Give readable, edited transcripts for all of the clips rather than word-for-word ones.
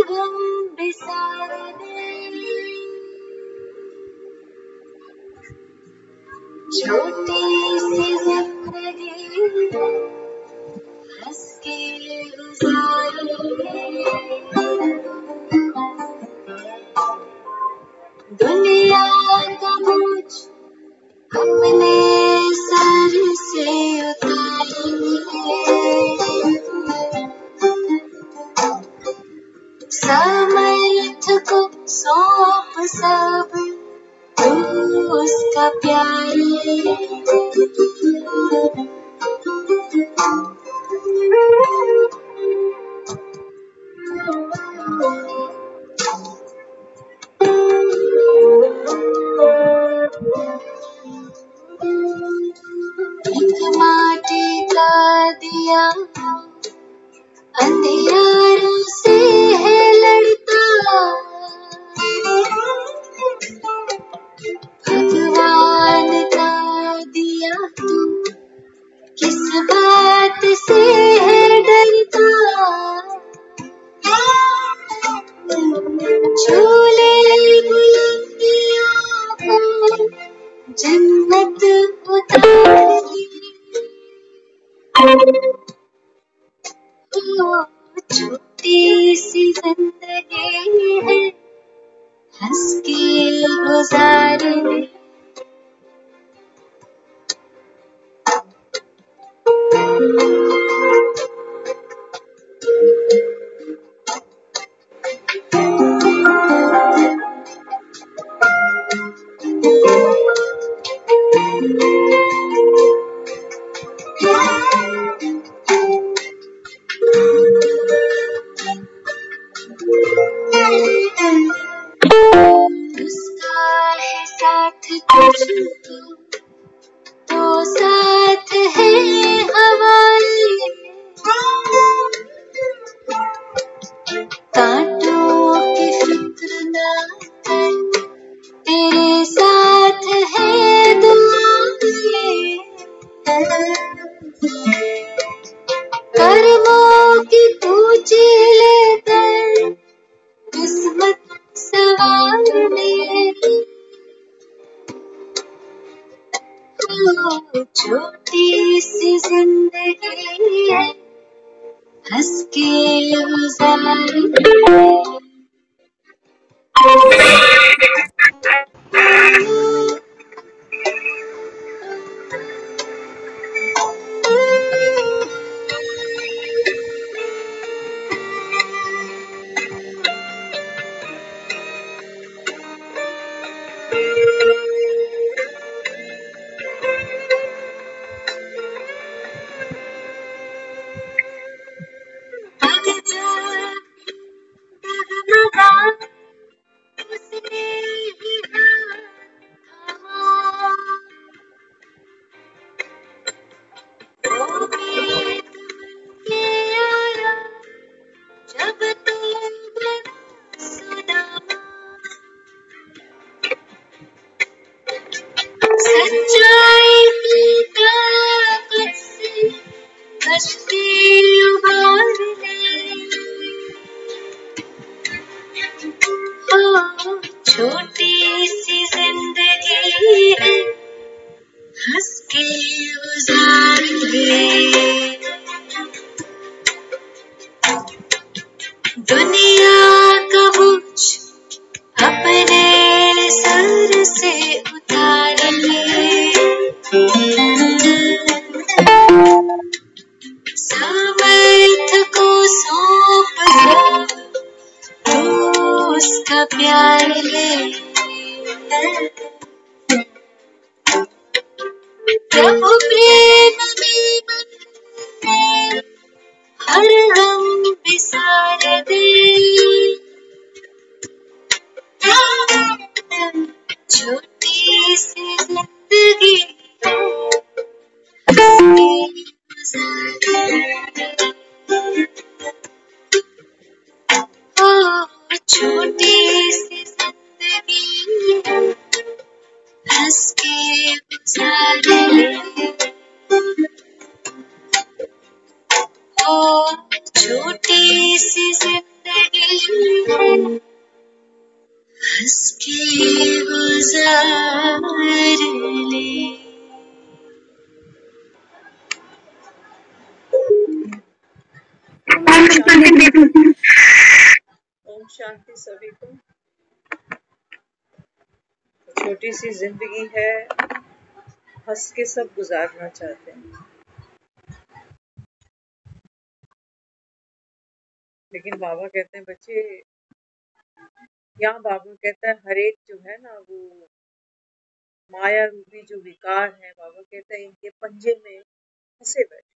गम बिसार दे। छोटी सी जिंदगी हंस के गुजार दे। दुनिया का बोझ अपने सर से उतार दे। समर्थ को सौंप सब तू उसका प्यार ले। एक माटी का दिया अंधियारों से है लड़ता। भगवान का दिया तू किस बात से है डरता। झूले बुलंदियों को जन्नत उतार दी। छोटी सी जिंदगी है हंस के गुजार दे। उसका है साथ तुझको तो साथ है हमारे। कांटों की फिक्र ना कर तेरे साथ है दुआएं। कर्मों की पूछे लेकर किस्मत सवारने। छोटी सी जिंदगी है हंस के गुजार दे। सच्चाई की ताकत से कश्ती उबार ले। छोटी सी जिंदगी है हंस के गुजार दे। दुनिया का बोझ अपने सर से उतार ले। समर्थ को सौंप दे उसका प्यार ले। प्रभु प्रेम में बंधे हर गम बिसार दे। छोटी सी जिंदगी है छोटी सी जिंदगी हंस के गुजार ले। छोटी सी जिंदगी हंस के गुजार ले। ओम शांति सभी को। छोटी सी जिंदगी है, हंस के सब गुजारना चाहते हैं, लेकिन बाबा कहते हैं बच्चे, यहाँ बाबा कहता है हर एक जो है ना वो माया रूपी जो विकार है, बाबा कहता है इनके पंजे में फंसे बैठे।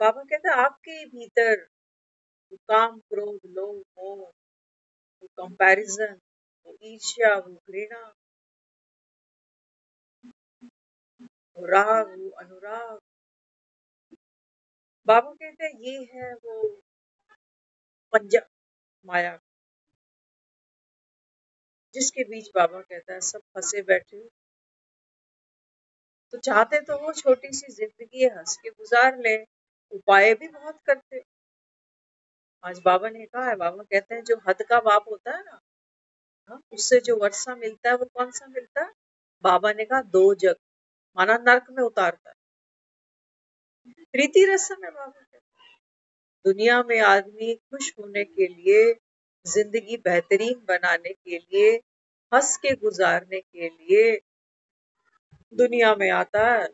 बाबा कहता है आपके भीतर वो काम, क्रोध, लोभ, मोह, वो कंपैरिजन, वो ईर्ष्या, वो घृणा, वो राग, वो अनुराग, बाबा कहते हैं ये है वो पंजा माया, जिसके बीच बाबा कहता है सब फंसे बैठे हो। तो चाहते तो वो छोटी सी जिंदगी हंस के गुजार ले, उपाय भी बहुत करते। आज बाबा ने कहा है, बाबा कहते हैं जो हद का बाप होता है ना, उससे जो वर्षा मिलता है वो कौन सा मिलता है? बाबा ने कहा 2 जग, माना नरक में उतारता है। प्रीति रसम है बाबा कहते हैं। दुनिया में आदमी खुश होने के लिए, जिंदगी बेहतरीन बनाने के लिए, हंस के गुजारने के लिए दुनिया में आता है,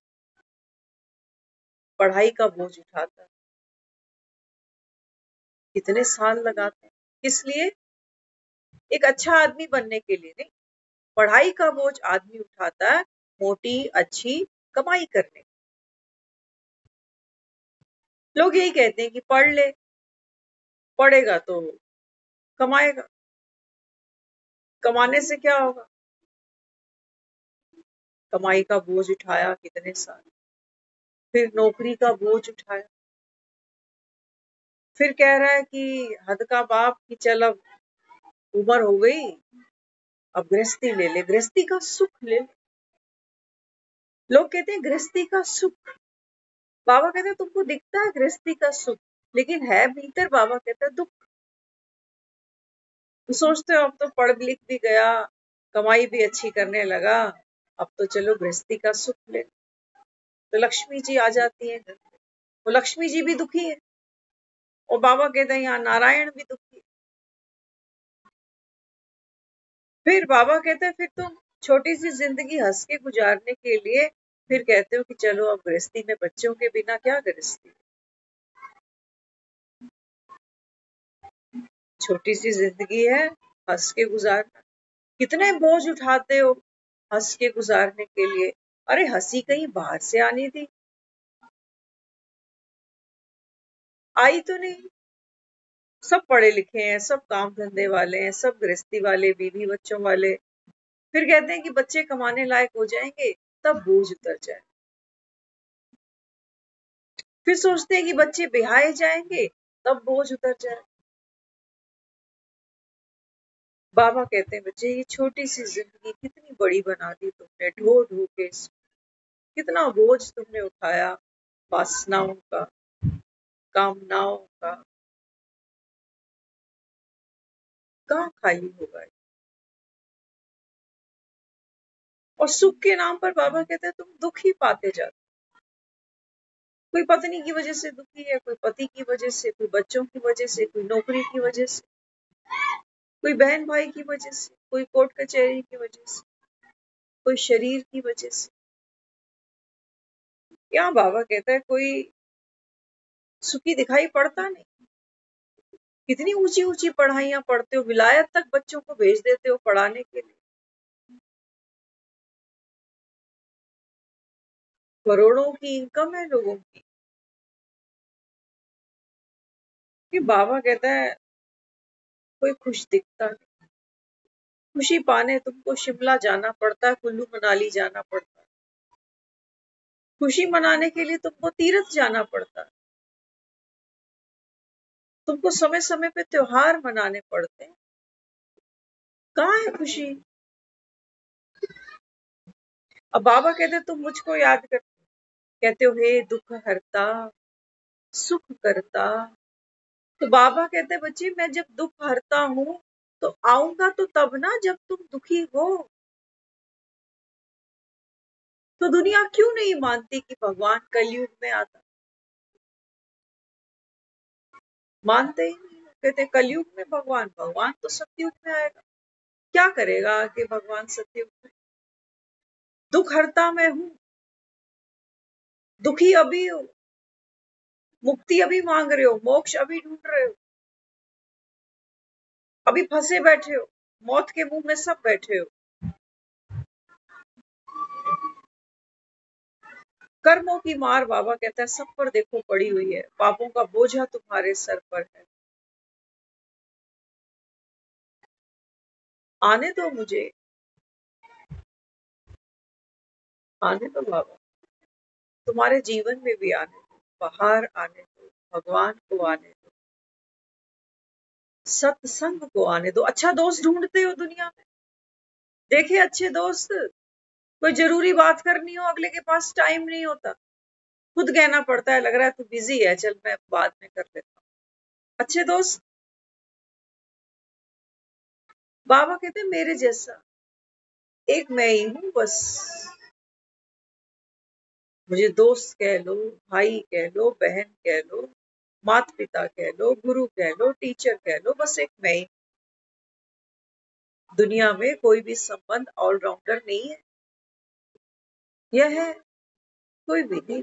पढ़ाई का बोझ उठाता है, कितने साल लगाते हैं, किस लिए? एक अच्छा आदमी बनने के लिए नहीं, पढ़ाई का बोझ आदमी उठाता है मोटी अच्छी कमाई करने। लोग यही कहते हैं कि पढ़ ले, पढ़ेगा तो कमाएगा, कमाने से क्या होगा? कमाई का बोझ उठाया कितने साल, फिर नौकरी का बोझ उठाया, फिर कह रहा है कि हद का बाप की चल अब उम्र हो गई, अब गृहस्थी ले ले, गृहस्थी का सुख ले ले। लोग कहते हैं गृहस्थी का सुख, बाबा कहते हैं तुमको दिखता है गृहस्थी का सुख, लेकिन है भीतर बाबा कहता है दुख। तो सोचते हो अब तो पढ़ लिख भी गया, कमाई भी अच्छी करने लगा, अब तो चलो गृहस्थी का सुख ले, तो लक्ष्मी जी आ जाती है घर में, वो लक्ष्मी जी भी दुखी है, और बाबा कहते हैं यहाँ नारायण भी दुखी है। फिर बाबा कहते हैं फिर तुम छोटी सी जिंदगी हंस के गुजारने के लिए फिर कहते हो कि चलो अब गृहस्थी में, बच्चों के बिना क्या गृहस्थी, छोटी सी जिंदगी है हंस के गुजारना। कितने बोझ उठाते हो हंस के गुजारने के लिए। अरे हंसी कहीं बाहर से आनी थी, आई तो नहीं। सब पढ़े लिखे हैं, सब काम धंधे वाले हैं, सब गृहस्थी वाले, बीवी बच्चों वाले, फिर कहते हैं कि बच्चे कमाने लायक हो जाएंगे तब बोझ उतर जाए, फिर सोचते हैं कि बच्चे ब्याहे जाएंगे तब बोझ उतर जाए। बाबा कहते हैं बच्चे ये छोटी सी जिंदगी कितनी बड़ी बना दी तुमने, ढो ढो के कितना बोझ तुमने उठाया, वासनाओं का, कामनाओं का, कहाँ खाली होगा। और सुख के नाम पर बाबा कहते हैं तुम दुख ही पाते जाते। कोई पत्नी की वजह से दुखी है, कोई पति की वजह से, कोई बच्चों की वजह से, कोई नौकरी की वजह से, कोई बहन भाई की वजह से, कोई कोर्ट कचहरी की वजह से, कोई शरीर की वजह से। यहाँ बाबा कहता है कोई सुखी दिखाई पड़ता नहीं। कितनी ऊंची ऊंची पढ़ाइयां पढ़ते हो, विलायत तक बच्चों को भेज देते हो पढ़ाने के लिए, करोड़ों की इनकम है लोगों की। कि बाबा कहता है कोई खुश दिखता नहीं। खुशी पाने तुमको शिमला जाना पड़ता है, कुल्लू मनाली जाना पड़ता है, खुशी मनाने के लिए तुमको तीर्थ जाना पड़ता है, तुमको समय समय पे त्योहार मनाने पड़ते हैं। कहाँ है खुशी? अब बाबा कहते तुम मुझको याद कर, कहते हो हे दुख हरता, सुख करता, तो बाबा कहते हैं बच्चे मैं जब दुख हरता हूँ तो आऊंगा तो तब ना जब तुम दुखी हो। तो दुनिया क्यों नहीं मानती कि भगवान कलयुग में आता? मानते ही नहीं। कहते कलयुग में भगवान, भगवान तो सतयुग में आएगा। क्या करेगा आगे भगवान सतयुग में? दुख हरता मैं हूं, दुखी अभी हो, मुक्ति अभी मांग रहे हो, मोक्ष अभी ढूंढ रहे हो, अभी फंसे बैठे हो, मौत के मुंह में सब बैठे हो। कर्मों की मार बाबा कहता है सब पर देखो पड़ी हुई है, पापों का बोझा तुम्हारे सर पर है। आने दो मुझे, आने दो बाबा, तुम्हारे जीवन में भी आने दो, बाहर आने दो, भगवान को आने दो, सत्संग को आने दो। अच्छा दोस्त ढूंढते हो दुनिया में, देखे अच्छे दोस्त, कोई जरूरी बात करनी हो अगले के पास टाइम नहीं होता, खुद कहना पड़ता है लग रहा है तू बिजी है, चल मैं बाद में कर लेता हूँ। अच्छे दोस्त, बाबा कहते हैं मेरे जैसा एक मैं ही हूं बस। मुझे दोस्त कह लो, भाई कह लो, बहन कह लो, माता पिता कह लो, गुरु कह लो, टीचर कह लो, बस एक मैं ही। दुनिया में कोई भी संबंध ऑलराउंडर नहीं है, यह है कोई भी नहीं।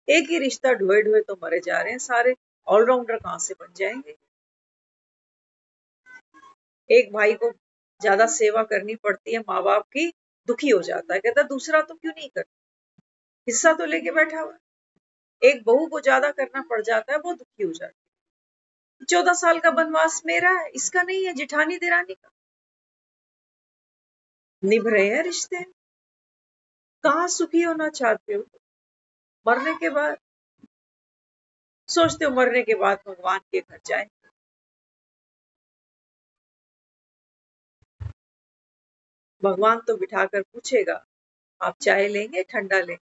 एक ही रिश्ता ढोए ढोए तो मरे जा रहे हैं सारे, ऑलराउंडर कहां से बन जाएंगे? एक भाई को ज्यादा सेवा करनी पड़ती है माँ बाप की, दुखी हो जाता है, कहता है दूसरा तो क्यों नहीं कर, हिस्सा तो लेके बैठा हुआ है। एक बहू को ज्यादा करना पड़ जाता है, वो दुखी हो जाती है। 14 साल का बनवास मेरा है, इसका नहीं है, जिठानी देरानी का। निभ रहे हैं रिश्ते। कहाँ सुखी होना चाहते हो? मरने के बाद सोचते हो मरने के बाद भगवान के घर जाए। भगवान तो बिठाकर पूछेगा आप चाय लेंगे ठंडा लेंगे?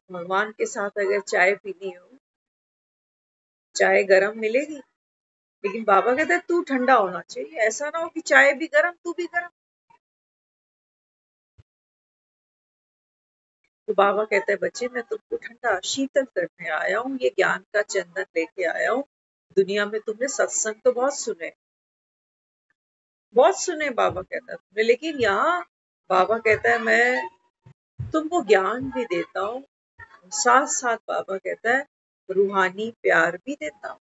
भगवान के साथ अगर चाय पीनी हो, चाय गरम मिलेगी, लेकिन बाबा कहते हैं तू ठंडा होना चाहिए, ऐसा ना हो कि चाय भी गरम तू भी गरम। तो बाबा कहते हैं बच्चे मैं तुमको ठंडा शीतल करने आया हूँ, ये ज्ञान का चंदन लेके आया हूँ। दुनिया में तुमने सत्संग तो बहुत सुने, बहुत सुने बाबा कहता है तुमने, लेकिन यहाँ बाबा कहता है मैं तुमको ज्ञान भी देता हूँ, साथ साथ बाबा कहता है रूहानी प्यार भी देता हूँ।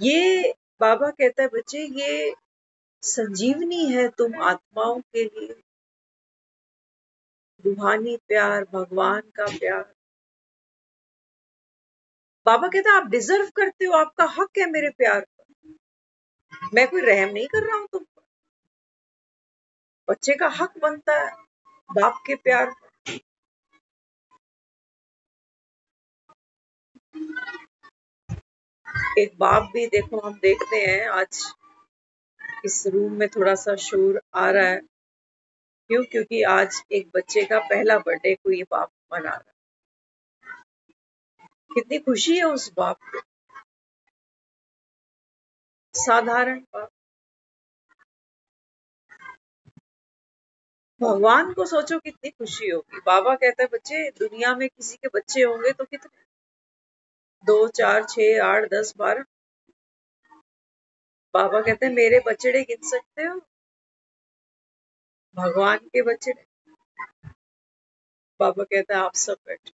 ये बाबा कहता है बच्चे ये संजीवनी है तुम आत्माओं के लिए, रूहानी प्यार, भगवान का प्यार। बाबा कहता है आप डिजर्व करते हो, आपका हक है मेरे प्यार पर, मैं कोई रहम नहीं कर रहा हूं तुम पर। बच्चे का हक बनता है बाप के प्यार पर। एक बाप भी देखो, हम देखते हैं आज इस रूम में थोड़ा सा शोर आ रहा है, क्यों? क्योंकि आज एक बच्चे का पहला बर्थडे को ये बाप मना रहा है। कितनी खुशी है उस बाप को, साधारण बाप। भगवान को सोचो कितनी खुशी होगी। बाबा कहता है बच्चे दुनिया में किसी के बच्चे होंगे तो कितने, 2 4 6 8 10 12। बाबा कहते हैं मेरे बच्चे गिन सकते हो? भगवान के बच्चे। बाबा कहता है आप सब बैठे।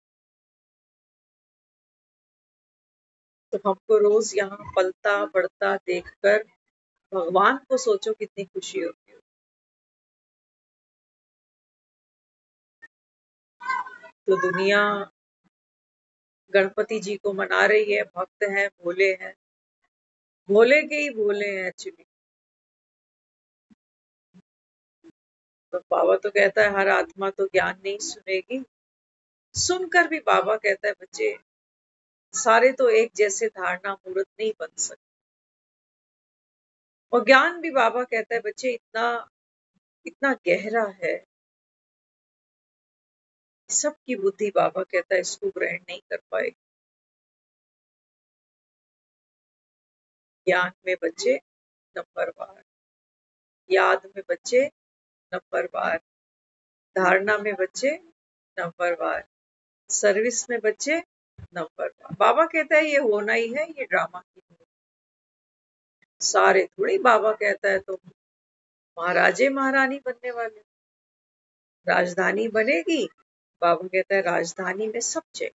तो हमको रोज यहाँ पलता बढ़ता देखकर भगवान को सोचो कितनी खुशी होती है। तो दुनिया गणपति जी को मना रही है, भक्त हैं, भोले हैं, भोले के ही भोले हैं एक्चुअली। तो बाबा तो कहता है हर आत्मा तो ज्ञान नहीं सुनेगी, सुनकर भी बाबा कहता है बच्चे सारे तो एक जैसे धारणा मूर्त नहीं बन सकते। और ज्ञान भी बाबा कहता है बच्चे इतना इतना गहरा है, सबकी बुद्धि बाबा कहता है इसको ग्रहण नहीं कर पाएगी। ज्ञान में बच्चे नंबरवार, याद में बच्चे नंबरवार, धारणा में बच्चे नंबरवार, सर्विस में बच्चे नंबरवार। बाबा कहता है ये होना ही है, ये ड्रामा की सारे थोड़ी बाबा कहता है तो महाराजे महारानी बनने वाले, राजधानी बनेगी, बाबा कहता है राजधानी में सब चाहिए।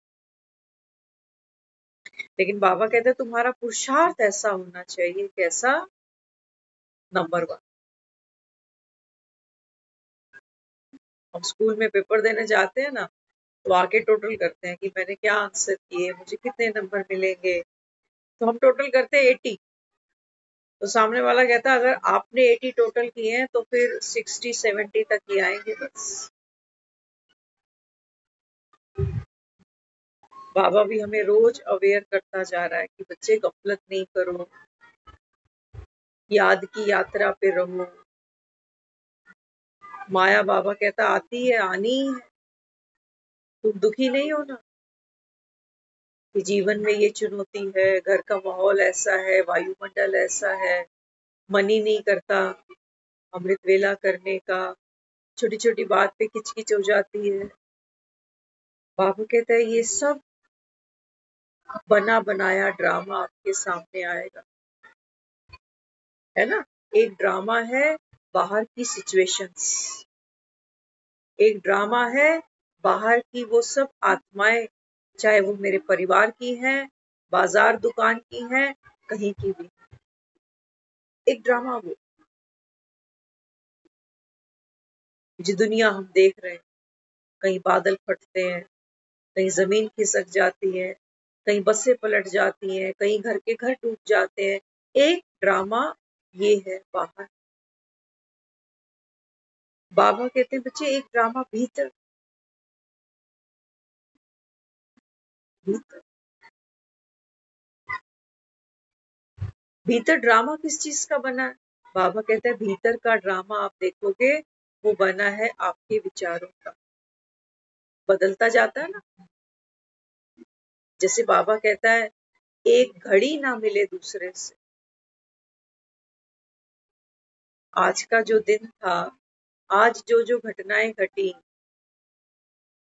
लेकिन बाबा कहते हैं तुम्हारा पुरुषार्थ ऐसा होना चाहिए, कैसा? नंबर 1। हम स्कूल में पेपर देने जाते हैं ना, तो आके टोटल करते हैं कि मैंने क्या आंसर किए, मुझे कितने नंबर मिलेंगे। तो हम टोटल करते हैं 80। तो सामने वाला कहता है अगर आपने 80 टोटल किए हैं तो फिर 60-70 तक ही आएंगे बस। बाबा भी हमें रोज अवेयर करता जा रहा है कि बच्चे गफलत नहीं करो, याद की यात्रा पे रहो। माया बाबा कहता आती है, आनी है, तुम दुखी नहीं होना कि जीवन में ये चुनौती है, घर का माहौल ऐसा है, वायुमंडल ऐसा है, मन ही नहीं करता अमृत वेला करने का, छोटी छोटी बात पे किचकिच हो जाती है। बाबा कहता है ये सब बना बनाया ड्रामा आपके सामने आएगा, है ना। एक ड्रामा है बाहर की सिचुएशंस, एक ड्रामा है बाहर की वो सब आत्माएं, चाहे वो मेरे परिवार की हैं, बाजार दुकान की हैं, कहीं की भी, एक ड्रामा वो जो दुनिया हम देख रहे हैं। कहीं बादल फटते हैं, कहीं जमीन खिसक जाती है, कहीं बसें पलट जाती हैं, कहीं घर के घर डूब जाते हैं। एक ड्रामा ये है बाहर। बाबा कहते हैं बच्चे एक ड्रामा भीतर भीतर भीतर ड्रामा किस चीज का बना है? बाबा कहते हैं भीतर का ड्रामा आप देखोगे वो बना है आपके विचारों का, बदलता जाता है ना। जैसे बाबा कहता है एक घड़ी ना मिले दूसरे से, आज का जो दिन था, आज जो जो घटनाएं घटी,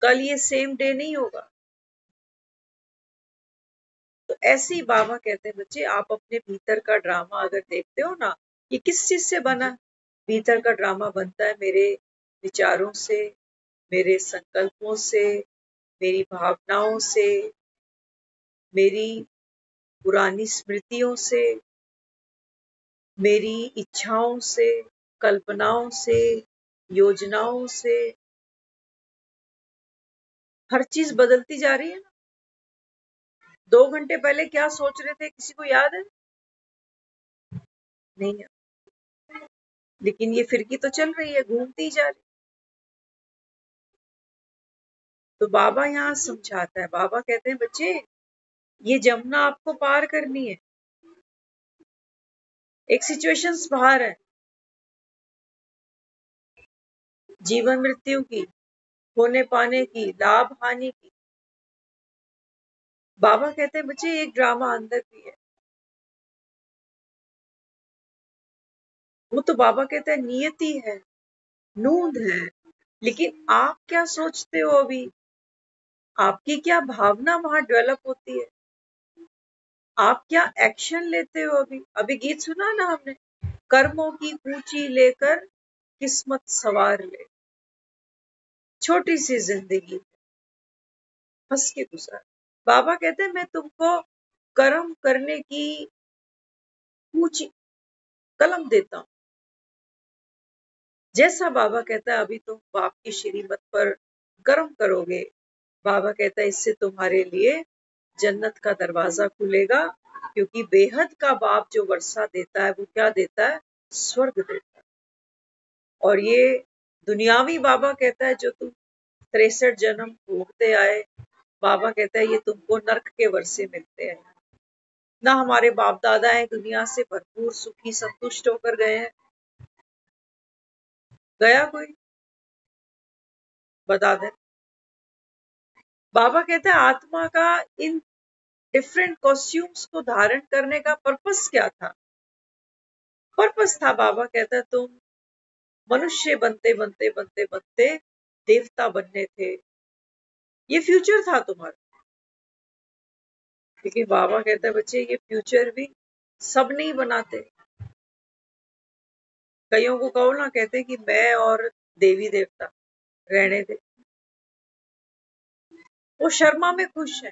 कल ये सेम डे नहीं होगा। तो ऐसे ही बाबा कहते हैं बच्चे आप अपने भीतर का ड्रामा अगर देखते हो ना, ये किस चीज से बना है? भीतर का ड्रामा बनता है मेरे विचारों से, मेरे संकल्पों से, मेरी भावनाओं से, मेरी पुरानी स्मृतियों से, मेरी इच्छाओं से, कल्पनाओं से, योजनाओं से। हर चीज बदलती जा रही है ना। 2 घंटे पहले क्या सोच रहे थे, किसी को याद है? नहीं है। लेकिन ये फिरकी तो चल रही है, घूमती जा रही। तो बाबा यहाँ समझाता है, बाबा कहते हैं बच्चे ये जमुना आपको पार करनी है। एक सिचुएशंस बाहर है, जीवन मृत्यु की, होने पाने की, लाभ हानि की। बाबा कहते हैं बच्चे एक ड्रामा अंदर भी है। वो तो बाबा कहते हैं नियति है, नूंद है। लेकिन आप क्या सोचते हो अभी, आपकी क्या भावना वहां डेवलप होती है, आप क्या एक्शन लेते हो अभी। अभी गीत सुना ना हमने, कर्मों की कूची लेकर किस्मत सवार ले, छोटी सी जिंदगी हंस के गुजार। बाबा कहते हैं मैं तुमको कर्म करने की कूची कलम देता हूं। जैसा बाबा कहता है अभी तुम बाप की श्रीमत पर कर्म करोगे, बाबा कहता है इससे तुम्हारे लिए जन्नत का दरवाजा खुलेगा। क्योंकि बेहद का बाप जो वर्षा देता है वो क्या देता है, स्वर्ग देता है। और ये दुनियावी बाबा कहता है जो तुम 63 जन्म भोगते आए, बाबा कहता है ये तुमको नर्क के वर्षे मिलते हैं। ना हमारे बाप दादा है दुनिया से भरपूर सुखी संतुष्ट होकर गए हैं, गया कोई? बता दे। बाबा कहते हैं आत्मा का इन डिफरेंट कॉस्ट्यूम्स को धारण करने का पर्पस क्या था? पर्पस था, बाबा कहता है तुम मनुष्य बनते बनते बनते बनते देवता बनने थे, ये फ्यूचर था तुम्हारा। लेकिन बाबा कहता है बच्चे ये फ्यूचर भी सब नहीं बनाते। कईयों को कहो ना, कहते कि मैं और देवी देवता रहने दे, वो शर्मा में खुश है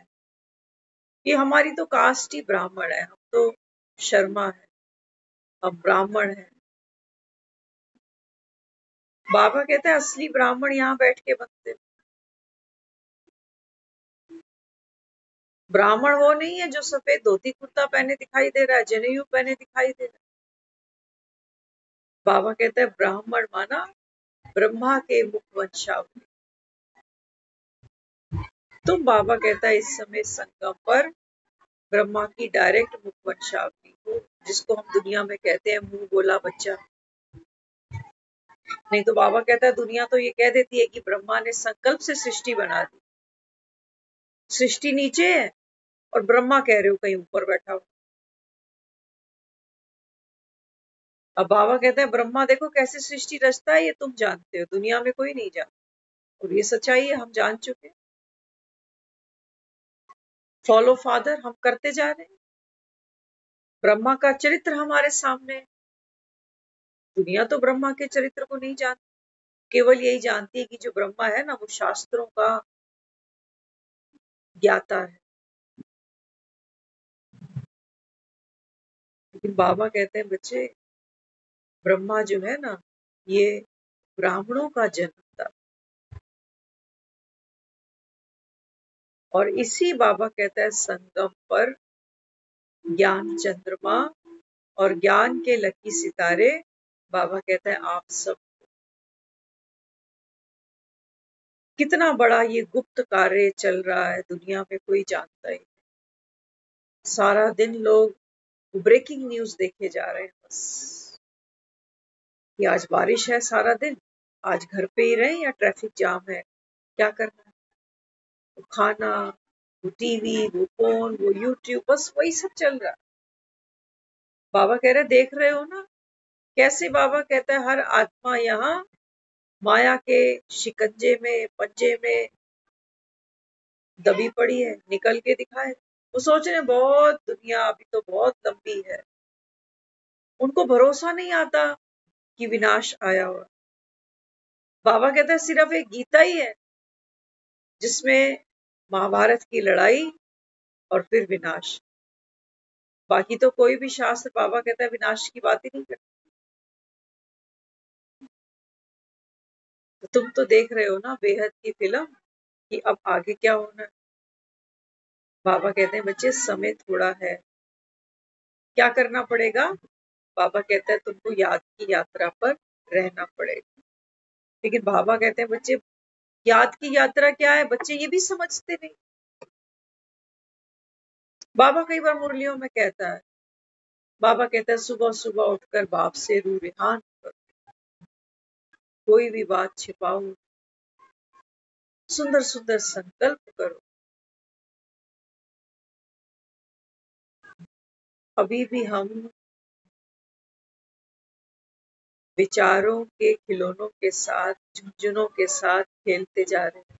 कि हमारी तो कास्ट ही ब्राह्मण है, हम तो शर्मा है, हम ब्राह्मण है। बाबा कहते हैं असली ब्राह्मण यहाँ बैठ के बनते। ब्राह्मण वो नहीं है जो सफेद धोती कुर्ता पहने दिखाई दे रहा है, जनेऊ पहने दिखाई दे रहा है। बाबा कहते हैं ब्राह्मण माना ब्रह्मा के मुख वंशावली। तुम, बाबा कहता है इस समय संगम पर ब्रह्मा की डायरेक्ट मुख वंशावली हो, जिसको हम दुनिया में कहते हैं मुंह बोला बच्चा। नहीं तो बाबा कहता है दुनिया तो ये कह देती है कि ब्रह्मा ने संकल्प से सृष्टि बना दी, सृष्टि नीचे है और ब्रह्मा कह रहे हो कहीं ऊपर बैठा हो। अब बाबा कहते हैं ब्रह्मा देखो कैसे सृष्टि रचता है, ये तुम जानते हो, दुनिया में कोई नहीं जानता, और ये सच्चाई है, हम जान चुके। फॉलो फादर हम करते जा रहे हैं, ब्रह्मा का चरित्र हमारे सामने। दुनिया तो ब्रह्मा के चरित्र को नहीं जानती, केवल यही जानती है कि जो ब्रह्मा है ना वो शास्त्रों का ज्ञाता है। लेकिन बाबा कहते हैं बच्चे ब्रह्मा जो है ना ये ब्राह्मणों का जन्म था, और इसी बाबा कहता है संगम पर ज्ञान चंद्रमा और ज्ञान के लकी सितारे, बाबा कहता है आप सब। कितना बड़ा ये गुप्त कार्य चल रहा है, दुनिया में कोई जानता ही। सारा दिन लोग ब्रेकिंग न्यूज देखे जा रहे हैं बस, कि आज बारिश है सारा दिन, आज घर पे ही रहे या ट्रैफिक जाम है, क्या करना है। वो खाना, वो टीवी, वो फोन, वो यूट्यूब, बस वही सब चल रहा है। बाबा कह रहे देख रहे हो ना कैसे, बाबा कहता है हर आत्मा यहाँ माया के शिकंजे में, पंजे में दबी पड़ी है, निकल के दिखाए। वो सोच रहे हैं बहुत दुनिया अभी तो बहुत लंबी है, उनको भरोसा नहीं आता कि विनाश आया हुआ। बाबा कहता है सिर्फ एक गीता ही है जिसमें महाभारत की लड़ाई और फिर विनाश, बाकी तो कोई भी शास्त्र, बाबा कहता है विनाश की बात ही नहीं करता। तो तुम तो देख रहे हो ना बेहद की फिल्म, कि अब आगे क्या होना है। बाबा कहते हैं बच्चे समय थोड़ा है, क्या करना पड़ेगा? बाबा कहता है तुमको याद की यात्रा पर रहना पड़ेगा। लेकिन बाबा कहते हैं बच्चे याद की यात्रा क्या है, बच्चे ये भी समझते नहीं। बाबा कई बार मुरलियों में कहता है, बाबा कहता है सुबह सुबह उठकर बाप से रू रिहान करो, कोई भी बात छिपाओ, सुंदर सुंदर संकल्प करो। अभी भी हम विचारों के खिलौनों के साथ, झुंझुनों के साथ खेलते जा रहे हैं।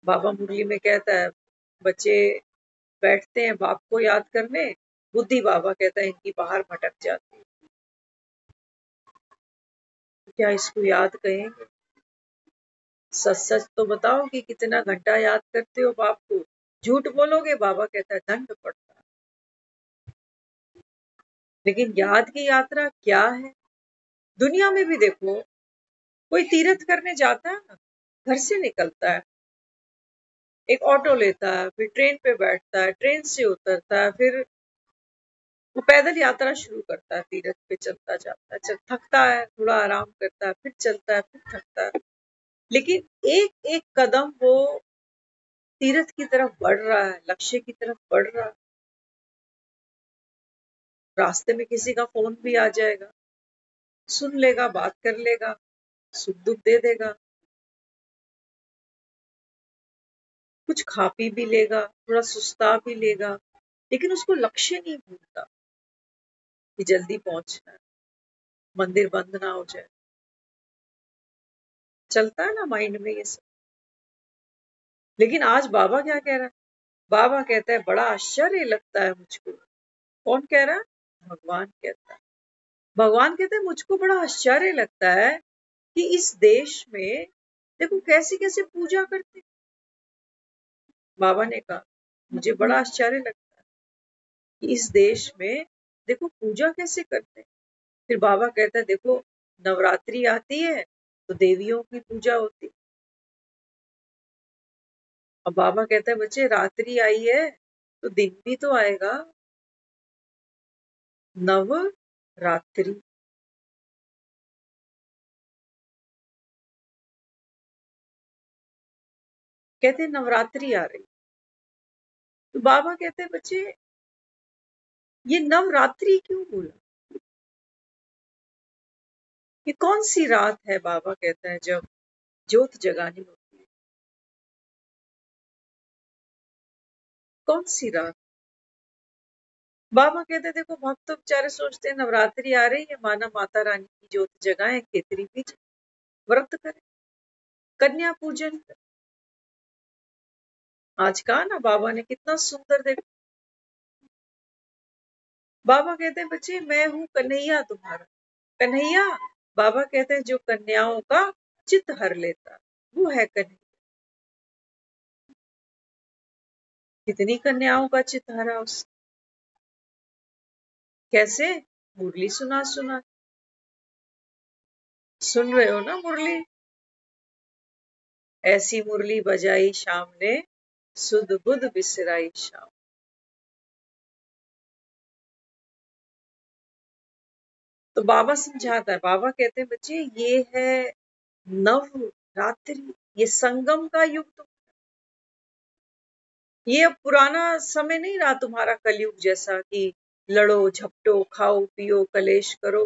बाबा मुरली में कहता है बच्चे बैठते हैं बाप को याद करने, बुद्धि, बाबा कहता है इनकी बाहर भटक जाती है। क्या इसको याद कहेंगे? सच सच तो बताओ कि कितना घंटा याद करते हो बाप को। झूठ बोलोगे, बाबा कहता है दंड पड़ता है। लेकिन याद की यात्रा क्या है? दुनिया में भी देखो, कोई तीर्थ करने जाता है ना, घर से निकलता है, एक ऑटो लेता है, फिर ट्रेन पे बैठता है, ट्रेन से उतरता है, फिर वो पैदल यात्रा शुरू करता है, तीर्थ पे चलता जाता है, थकता है, थोड़ा आराम करता है, फिर चलता है, फिर थकता है। लेकिन एक एक कदम वो तीर्थ की तरफ बढ़ रहा है, लक्ष्य की तरफ बढ़ रहा है। रास्ते में किसी का फोन भी आ जाएगा, सुन लेगा, बात कर लेगा, सुख दुख दे देगा, कुछ खा पी भी लेगा, थोड़ा सुस्ता भी लेगा, लेकिन उसको लक्ष्य नहीं भूलता कि जल्दी पहुंचना है, मंदिर बंद ना हो जाए। चलता है ना माइंड में ये सब। लेकिन आज बाबा क्या कह रहा है? बाबा कहता है बड़ा आश्चर्य लगता है मुझको। कौन कह रहा है? भगवान कहता है। भगवान कहते हैं मुझको बड़ा आश्चर्य लगता है कि इस देश में देखो कैसे कैसे पूजा करते। बाबा ने कहा मुझे बड़ा आश्चर्य लगता है कि इस देश में देखो पूजा कैसे करते। फिर बाबा कहता है देखो नवरात्रि आती है तो देवियों की पूजा होती है। अब बाबा कहता है बच्चे रात्रि आई है तो दिन भी तो आएगा, नवरात्रि। कहते हैं नवरात्रि आ रही। तो बाबा कहते हैं बच्चे ये नवरात्रि क्यों बोला? ये कौन सी रात है? बाबा कहता है जब ज्योत जगानी होती है। कौन सी रात? बाबा कहते हैं देखो भक्त तो बेचारे सोचते हैं नवरात्रि आ रही है, माना माता रानी की ज्योत जगाएं, खेतरी बीज, व्रत करें, कन्या पूजन करें। आज कहा ना बाबा ने कितना सुंदर देखो। बाबा कहते हैं बच्चे मैं हूं कन्हैया तुम्हारा। कन्हैया, बाबा कहते हैं जो कन्याओं का चित्त हर लेता वो है कन्हैया। कितनी कन्याओं का चित्त हरा उस। कैसे? मुरली सुना सुना। सुन रहे हो ना मुरली? ऐसी मुरली बजाई शाम ने, सुध बुध बिसराई शाम। तो बाबा समझाता है। बाबा कहते हैं बच्चे ये है नवरात्रि, ये संगम का युग। तो ये अब पुराना समय नहीं रहा तुम्हारा कलयुग जैसा कि लड़ो झपटो खाओ पियो कलेश करो,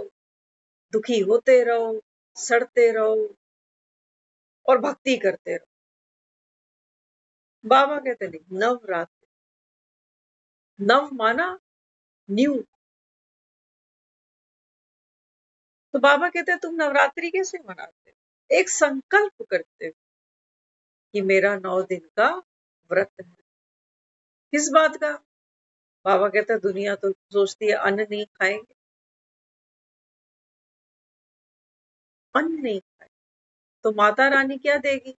दुखी होते रहो, सड़ते रहो और भक्ति करते रहो। बाबा कहते नहीं, नवरात्रि। नव माना न्यू। तो बाबा कहते हैं तुम नवरात्रि कैसे मनाते हो? एक संकल्प करते हो कि मेरा 9 दिन का व्रत है। किस बात का? बाबा कहता है दुनिया तो सोचती है अन्न नहीं खाएंगे, अन्न नहीं खाए तो माता रानी क्या देगी?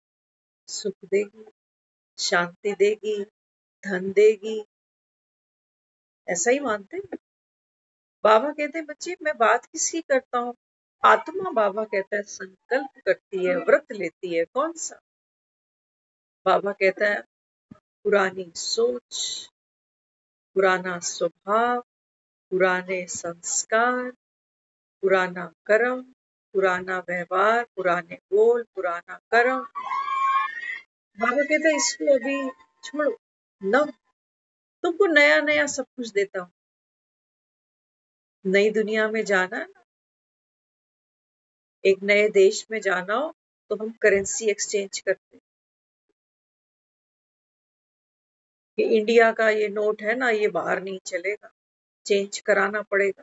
सुख देगी, शांति देगी, धन देगी। ऐसा ही मानते हैं। बाबा कहते हैं बच्चे मैं बात किसकी करता हूँ? आत्मा बाबा कहता है संकल्प करती है, व्रत लेती है। कौन सा? बाबा कहता है पुरानी सोच, पुराना स्वभाव, पुराने संस्कार, पुराना कर्म, पुराना व्यवहार, पुराने बोल, पुराना कर्म। बाबा कहता है इसको अभी छोड़ो। नव, तुमको नया नया सब कुछ देता हूँ। नई दुनिया में जाना है, एक नए देश में जाना हो तो हम करेंसी एक्सचेंज करते हैं कि इंडिया का ये नोट है ना, ये बाहर नहीं चलेगा, चेंज कराना पड़ेगा।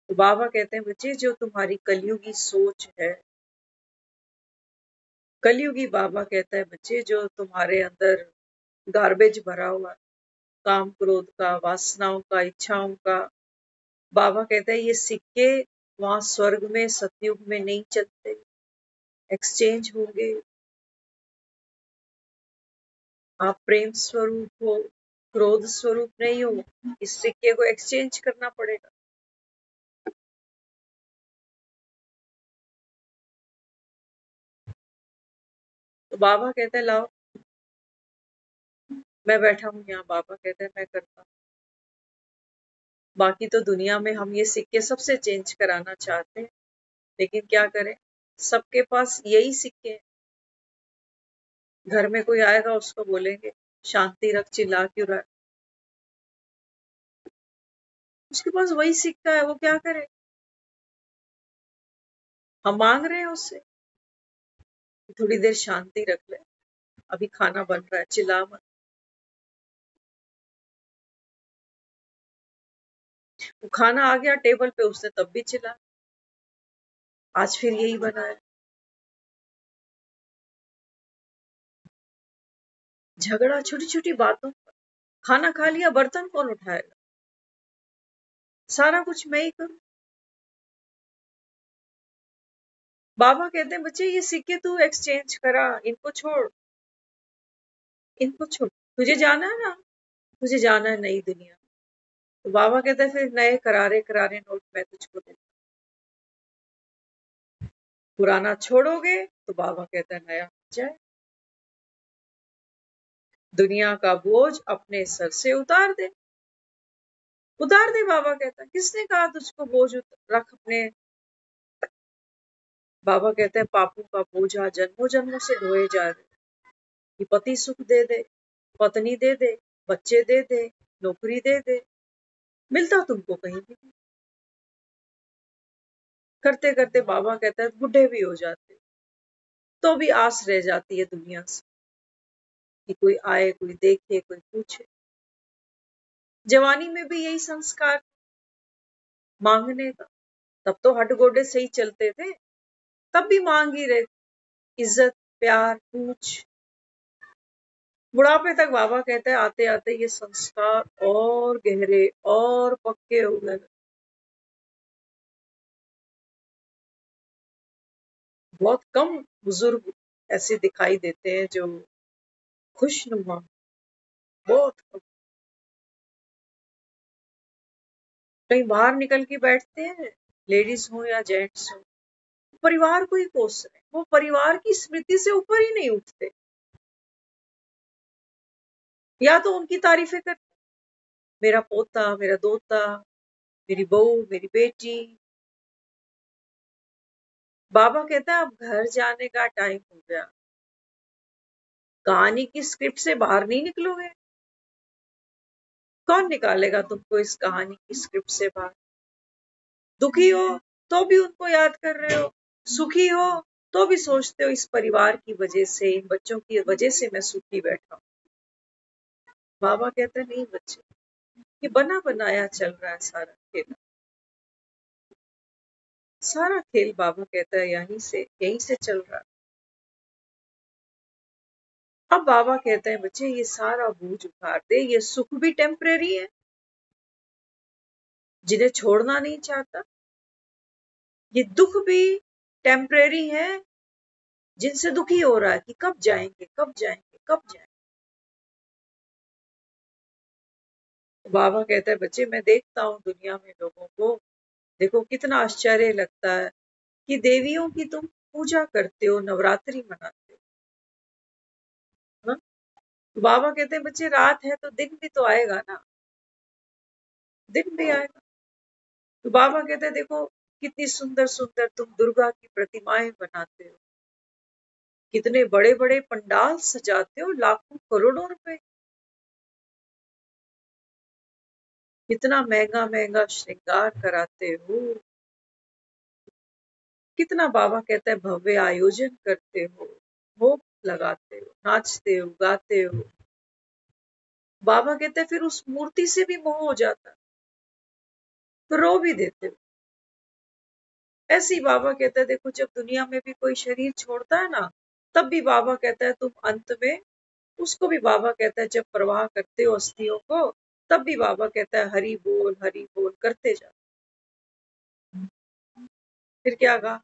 तो बाबा कहते हैं बच्चे जो तुम्हारी कलयुगी सोच है, कलयुगी बाबा कहता है बच्चे जो तुम्हारे अंदर गार्बेज भरा हुआ, काम क्रोध का, वासनाओं का, इच्छाओं का, बाबा कहता है ये सिक्के वहां स्वर्ग में सतयुग में नहीं चलते, एक्सचेंज होंगे। आप प्रेम स्वरूप हो, क्रोध स्वरूप नहीं हो, इस सिक्के को एक्सचेंज करना पड़ेगा। तो बाबा कहते हैं लाओ, मैं बैठा हूं यहाँ। बाबा कहते हैं मैं करता हूँ। बाकी तो दुनिया में हम ये सिक्के सबसे चेंज कराना चाहते हैं, लेकिन क्या करें, सबके पास यही सिक्के हैं। घर में कोई आएगा उसको बोलेंगे शांति रख, चिल्ला क्यों रहा है? उसके पास वही सिक्का है, वो क्या करे? हम मांग रहे हैं उससे थोड़ी देर शांति रख ले, अभी खाना बन रहा है, चिल्ला मत। वो खाना आ गया टेबल पे, उसने तब भी चिल्ला, आज फिर यही बना है। झगड़ा छोटी छोटी बातों पर। खाना खा लिया, बर्तन कौन उठाएगा? सारा कुछ मैं ही करूं। बाबा कहते हैं बच्चे ये सिक्के तू एक्सचेंज करा, इनको छोड़, इनको छोड़, तुझे जाना है ना, तुझे जाना है नई दुनिया। तो बाबा कहते हैं फिर नए करारे करारे नोट मैं तुझको देता, पुराना छोड़ोगे तो बाबा कहता है नया हो जाए। दुनिया का बोझ अपने सर से उतार दे, उतार दे, बाबा कहता है। किसने कहा तुझको बोझ रख अपने? बाबा कहते हैं पापों का बोझा जन्मों जन्मों से ढोए जा रहे, कि पति सुख दे दे, पत्नी दे दे, बच्चे दे दे, नौकरी दे दे, मिलता तुमको कहीं भी नहीं। करते करते बाबा कहता है बुढ़े भी हो जाते, तो भी आस रह जाती है दुनिया से कि कोई आए, कोई देखे, कोई पूछे। जवानी में भी यही संस्कार मांगने का, तब तो हट गोडे सही चलते थे, तब भी मांग ही रहे, इज्जत, प्यार, पूछ। बुढ़ापे तक बाबा कहते हैं आते आते ये संस्कार और गहरे और पक्के हो गए। बहुत कम बुजुर्ग ऐसे दिखाई देते हैं जो खुशनुमा, बहुत कम। कहीं बाहर निकल के बैठते हैं, लेडीज हो या जेंट्स हो, परिवार को ही कोस रहे, वो परिवार की स्मृति से ऊपर ही नहीं उठते। या तो उनकी तारीफें करते, मेरा पोता, मेरा दोता, मेरी बहू, मेरी बेटी। बाबा कहता है अब घर जाने का टाइम हो गया, कहानी की स्क्रिप्ट से बाहर नहीं निकलोगे। कौन निकालेगा तुमको इस कहानी की स्क्रिप्ट से बाहर? दुखी हो तो भी उनको याद कर रहे हो, सुखी हो तो भी सोचते हो इस परिवार की वजह से, इन बच्चों की वजह से मैं सुखी बैठा हूं। बाबा कहते नहीं बच्चे, ये बना बनाया चल रहा है सारा खेल, सारा खेल बाबा कहता है यहीं से चल रहा है। अब बाबा कहते हैं बच्चे ये सारा बोझ उतार दे, ये सुख भी टेम्परेरी है, जिन्हें छोड़ना नहीं चाहता, ये दुख भी टेम्परेरी है, जिनसे दुखी हो रहा है कि कब जाएंगे, कब जाएंगे, कब जाएंगे। बाबा कहता है बच्चे मैं देखता हूँ दुनिया में लोगों को, देखो कितना आश्चर्य लगता है कि देवियों की तुम पूजा करते हो, नवरात्रि मनाते हो, हाँ? तो बाबा कहते हैं बच्चे रात है तो दिन भी तो आएगा ना, दिन भी आएगा। तो बाबा कहते हैं देखो कितनी सुंदर सुंदर तुम दुर्गा की प्रतिमाएं बनाते हो, कितने बड़े बड़े पंडाल सजाते हो, लाखों करोड़ों रुपए, कितना महंगा महंगा श्रृंगार कराते हो, कितना बाबा कहता है भव्य आयोजन करते हो, भोग लगाते हो, नाचते हो, गाते हो। बाबा कहते हैं फिर उस मूर्ति से भी मोह हो जाता, तो रो भी देते हो। ऐसे ही बाबा कहता है देखो जब दुनिया में भी कोई शरीर छोड़ता है ना, तब भी बाबा कहता है तुम अंत में उसको भी बाबा कहता है जब प्रवाह करते हो अस्थियों को, तब भी बाबा कहता है हरि बोल करते जाओ। फिर क्या कहा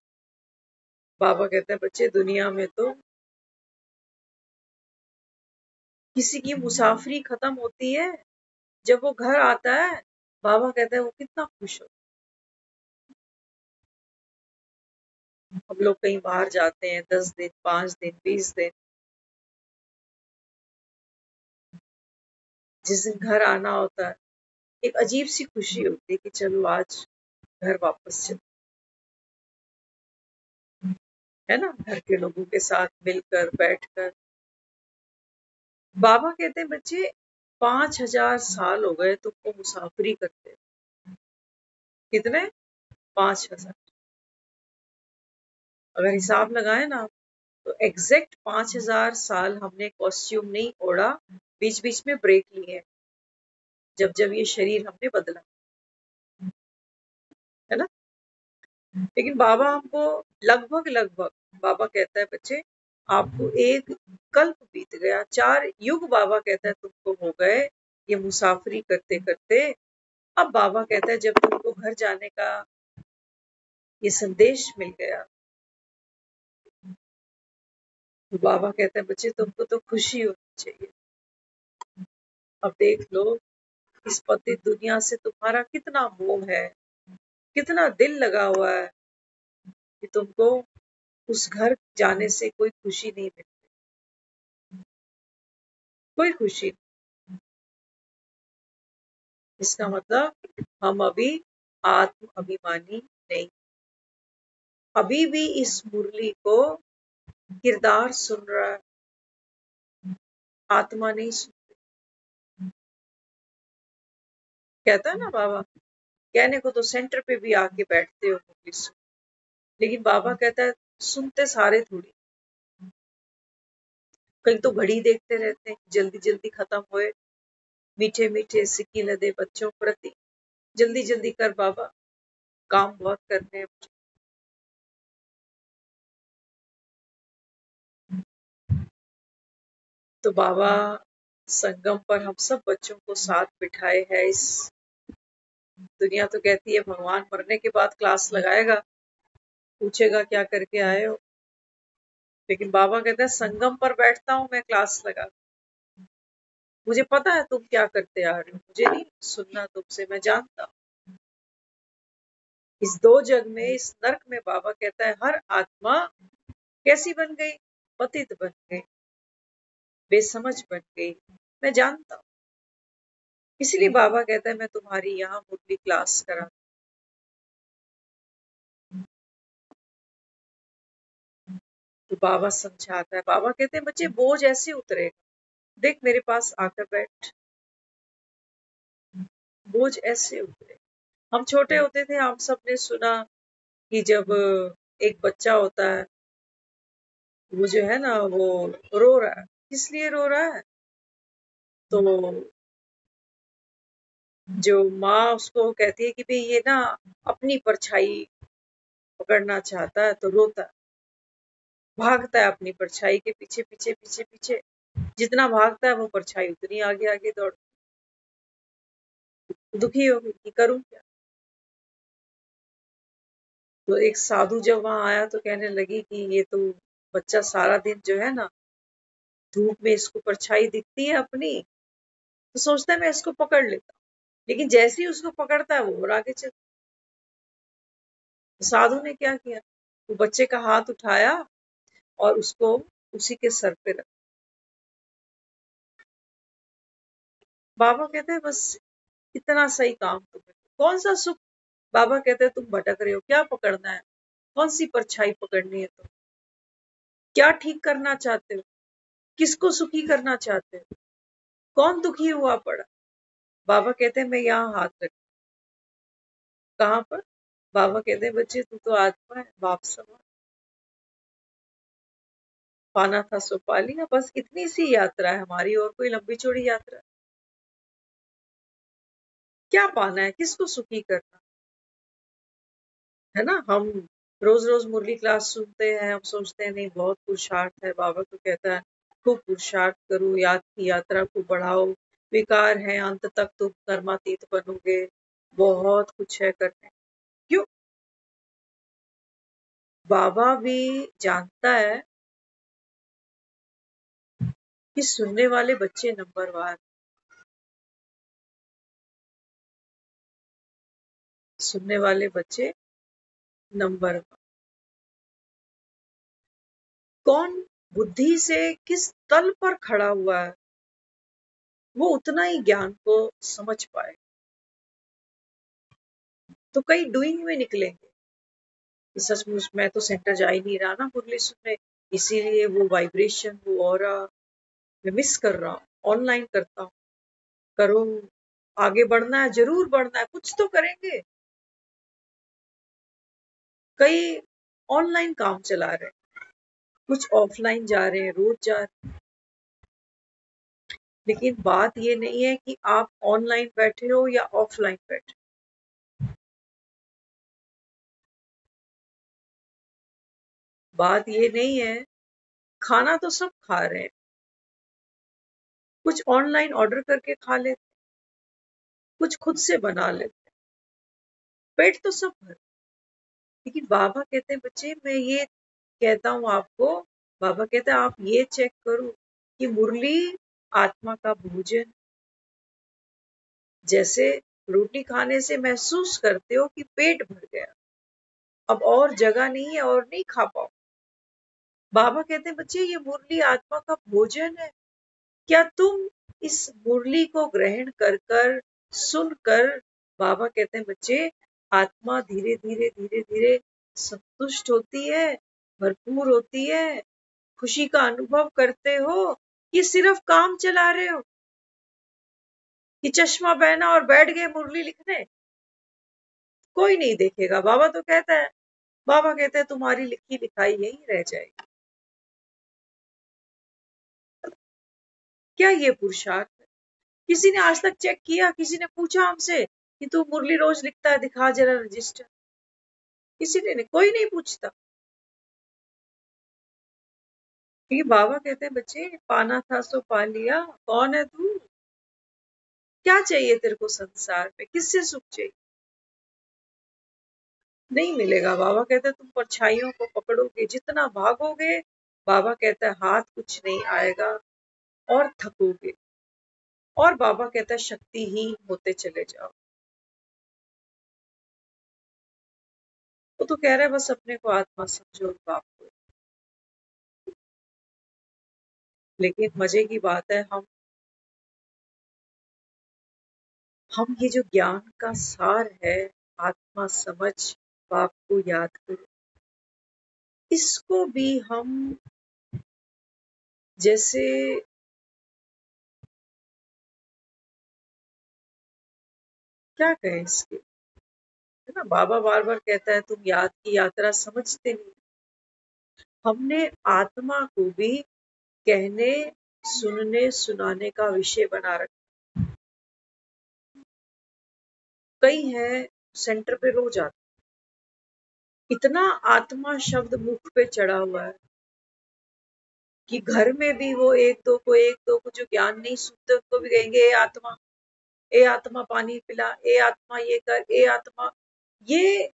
बाबा कहता है बच्चे दुनिया में तो किसी की मुसाफरी खत्म होती है, जब वो घर आता है बाबा कहता है वो कितना खुश हो। हम लोग कहीं बाहर जाते हैं 10 दिन, 5 दिन, 20 दिन, जिस दिन घर आना होता है एक अजीब सी खुशी होती है कि चलो आज घर वापस चलो, है ना, घर के लोगों के साथ मिलकर बैठकर। बाबा कहते हैं बच्चे 5,000 साल हो गए तुमको मुसाफरी करते, कितने? 5,000। अगर हिसाब लगाए ना तो एग्जैक्ट 5,000 साल हमने कॉस्ट्यूम नहीं ओढ़ा, बीच बीच में ब्रेक लिए, जब जब ये शरीर हमने बदला, है ना। लेकिन बाबा हमको लगभग लगभग, बाबा कहता है बच्चे आपको एक कल्प बीत गया, 4 युग बाबा कहता है तुमको हो गए ये मुसाफरी करते करते। अब बाबा कहता है जब तुमको घर जाने का ये संदेश मिल गया, तो बाबा कहता है बच्चे तुमको तो खुशी होनी चाहिए। अब देख लो इस पतित दुनिया से तुम्हारा कितना मोह है, कितना दिल लगा हुआ है कि तुमको उस घर जाने से कोई खुशी नहीं मिलती, कोई खुशी नहीं। इसका मतलब हम अभी आत्म अभिमानी नहीं, अभी भी इस मुरली को किरदार सुन रहा है, आत्मा नहीं सुन। कहता है ना बाबा, कहने को तो सेंटर पे भी आके बैठते हो मुरली सुन, लेकिन बाबा कहता है सुनते सारे थोड़ी। कहीं तो घड़ी देखते रहते हैं जल्दी जल्दी खत्म होए, मीठे मीठे सिक्की लदे बच्चों प्रति, जल्दी जल्दी कर बाबा, काम बहुत करने हैं। तो बाबा संगम पर हम सब बच्चों को साथ बिठाए है। इस दुनिया तो कहती है भगवान मरने के बाद क्लास लगाएगा, पूछेगा क्या करके आए हो, लेकिन बाबा कहता है संगम पर बैठता हूँ मैं क्लास लगा, मुझे पता है तुम क्या करते आ रहे हो, मुझे नहीं सुनना तुमसे, मैं जानता हूँ। इस दो जग में, इस नर्क में बाबा कहता है हर आत्मा कैसी बन गई, पतित बन गई, बेसमझ बन गई, मैं जानता हूँ। इसलिए बाबा कहता है मैं तुम्हारी यहाँ मुरली क्लास करा। तो बाबा समझाता है, बाबा कहते हैं बच्चे बोझ ऐसे उतरेगा, देख मेरे पास आकर बैठ, बोझ ऐसे उतरे। हम छोटे होते थे, हम सब ने सुना कि जब एक बच्चा होता है वो जो है ना वो रो रहा है, किस लिए रो रहा है, तो जो माँ उसको कहती है कि भाई ये ना अपनी परछाई पकड़ना चाहता है तो रोता है, भागता है अपनी परछाई के पीछे पीछे पीछे पीछे, जितना भागता है वो परछाई उतनी आगे आगे दौड़, दुखी हो गई कि करूं क्या। तो एक साधु जब वहां आया तो कहने लगी कि ये तो बच्चा सारा दिन जो है ना धूप में इसको परछाई दिखती है अपनी, तो सोचता है मैं इसको पकड़ लेता हूँ, लेकिन जैसे ही उसको पकड़ता है वो और आगे चल। तो साधु ने क्या किया, वो बच्चे का हाथ उठाया और उसको उसी के सर पे रखा। बाबा कहते हैं बस इतना सही काम तुम्हें, कौन सा सुख। बाबा कहते हैं तुम भटक रहे हो, क्या पकड़ना है, कौन सी परछाई पकड़नी है, तुम क्या ठीक करना चाहते हो, किसको सुखी करना चाहते हो, कौन दुखी हुआ पड़ा। बाबा कहते हैं मैं यहाँ हाथ रख, कहाँ पर। बाबा कहते हैं बच्चे तू तो आत्मा है, बाप समान, पाना था सो पा लिया, बस इतनी सी यात्रा है हमारी, और कोई लंबी चौड़ी यात्रा, क्या पाना है, किसको सुखी करना है ना। हम रोज रोज मुरली क्लास सुनते हैं, हम सोचते हैं नहीं बहुत पुरुषार्थ है, बाबा तो कहता है खूब पुरुषार्थ करो, याद की यात्रा को बढ़ाओ, विकार है अंत तक तुम कर्मातीत बनोगे, बहुत कुछ है करने। क्यों, बाबा भी जानता है कि सुनने वाले बच्चे नंबरवार, सुनने वाले बच्चे नंबर, कौन बुद्धि से किस तल पर खड़ा हुआ है वो उतना ही ज्ञान को समझ पाए। तो कई डूइंग में निकलेंगे कि सचमुच मैं तो सेंटर जा ही नहीं रहा ना मुरली सुनने, इसीलिए वो वाइब्रेशन वो ऑरा मैं मिस कर रहा हूँ, ऑनलाइन करता हूँ। करो, आगे बढ़ना है, जरूर बढ़ना है, कुछ तो करेंगे, कई ऑनलाइन काम चला रहे हैं, कुछ ऑफलाइन जा रहे हैं, रोज जा रहे हैं। लेकिन बात ये नहीं है कि आप ऑनलाइन बैठे हो या ऑफलाइन बैठे हो। बात ये नहीं है, खाना तो सब खा रहे हैं, कुछ ऑनलाइन ऑर्डर करके खा लेते, कुछ खुद से बना लेते, पेट तो सब भर। लेकिन बाबा कहते हैं बच्चे, मैं ये कहता हूँ आपको, बाबा कहते हैं आप ये चेक करो कि मुरली आत्मा का भोजन, जैसे रोटी खाने से महसूस करते हो कि पेट भर गया, अब और जगह नहीं है और नहीं खा पाओ। बाबा कहते हैं बच्चे, ये मुरली आत्मा का भोजन है, क्या तुम इस मुरली को ग्रहण कर कर सुनकर, बाबा कहते हैं बच्चे, आत्मा धीरे धीरे धीरे धीरे संतुष्ट होती है, भरपूर होती है, खुशी का अनुभव करते हो कि सिर्फ काम चला रहे हो, कि चश्मा पहना और बैठ गए मुरली लिखने, कोई नहीं देखेगा। बाबा तो कहता है, बाबा कहते हैं तुम्हारी लिखी लिखाई यही रह जाएगी। क्या ये पुरुषार्थ है? किसी ने आज तक चेक किया? किसी ने पूछा हमसे कि तू मुरली रोज लिखता है, दिखा जरा रजिस्टर? किसी ने नहीं, कोई नहीं पूछता। क्योंकि बाबा कहते हैं बच्चे, पाना था सो पा लिया, कौन है तू, क्या चाहिए तेरे को संसार में, किससे सुख चाहिए? नहीं मिलेगा। बाबा कहते हैं तुम परछाइयों को पकड़ोगे, जितना भागोगे, बाबा कहता है हाथ कुछ नहीं आएगा और थकोगे, और बाबा कहता है शक्तिहीन होते चले जाओ। वो तो कह रहा है बस अपने को आत्मा समझो बाप को। लेकिन मजे की बात है, हम ये जो ज्ञान का सार है, आत्मा समझ, बाप को याद करो, इसको भी हम जैसे क्या कहें इसके, है ना, बाबा बार बार कहता है तुम याद की यात्रा समझते नहीं। हमने आत्मा को भी कहने, सुनने, सुनाने का विषय बना रखा। कई है सेंटर पे रोज आते, इतना आत्मा शब्द मुख पे चढ़ा हुआ है कि घर में भी वो एक दो को जो ज्ञान नहीं सुनते उनको भी कहेंगे ए आत्मा पानी पिला, ए आत्मा ये कर, ए आत्मा ये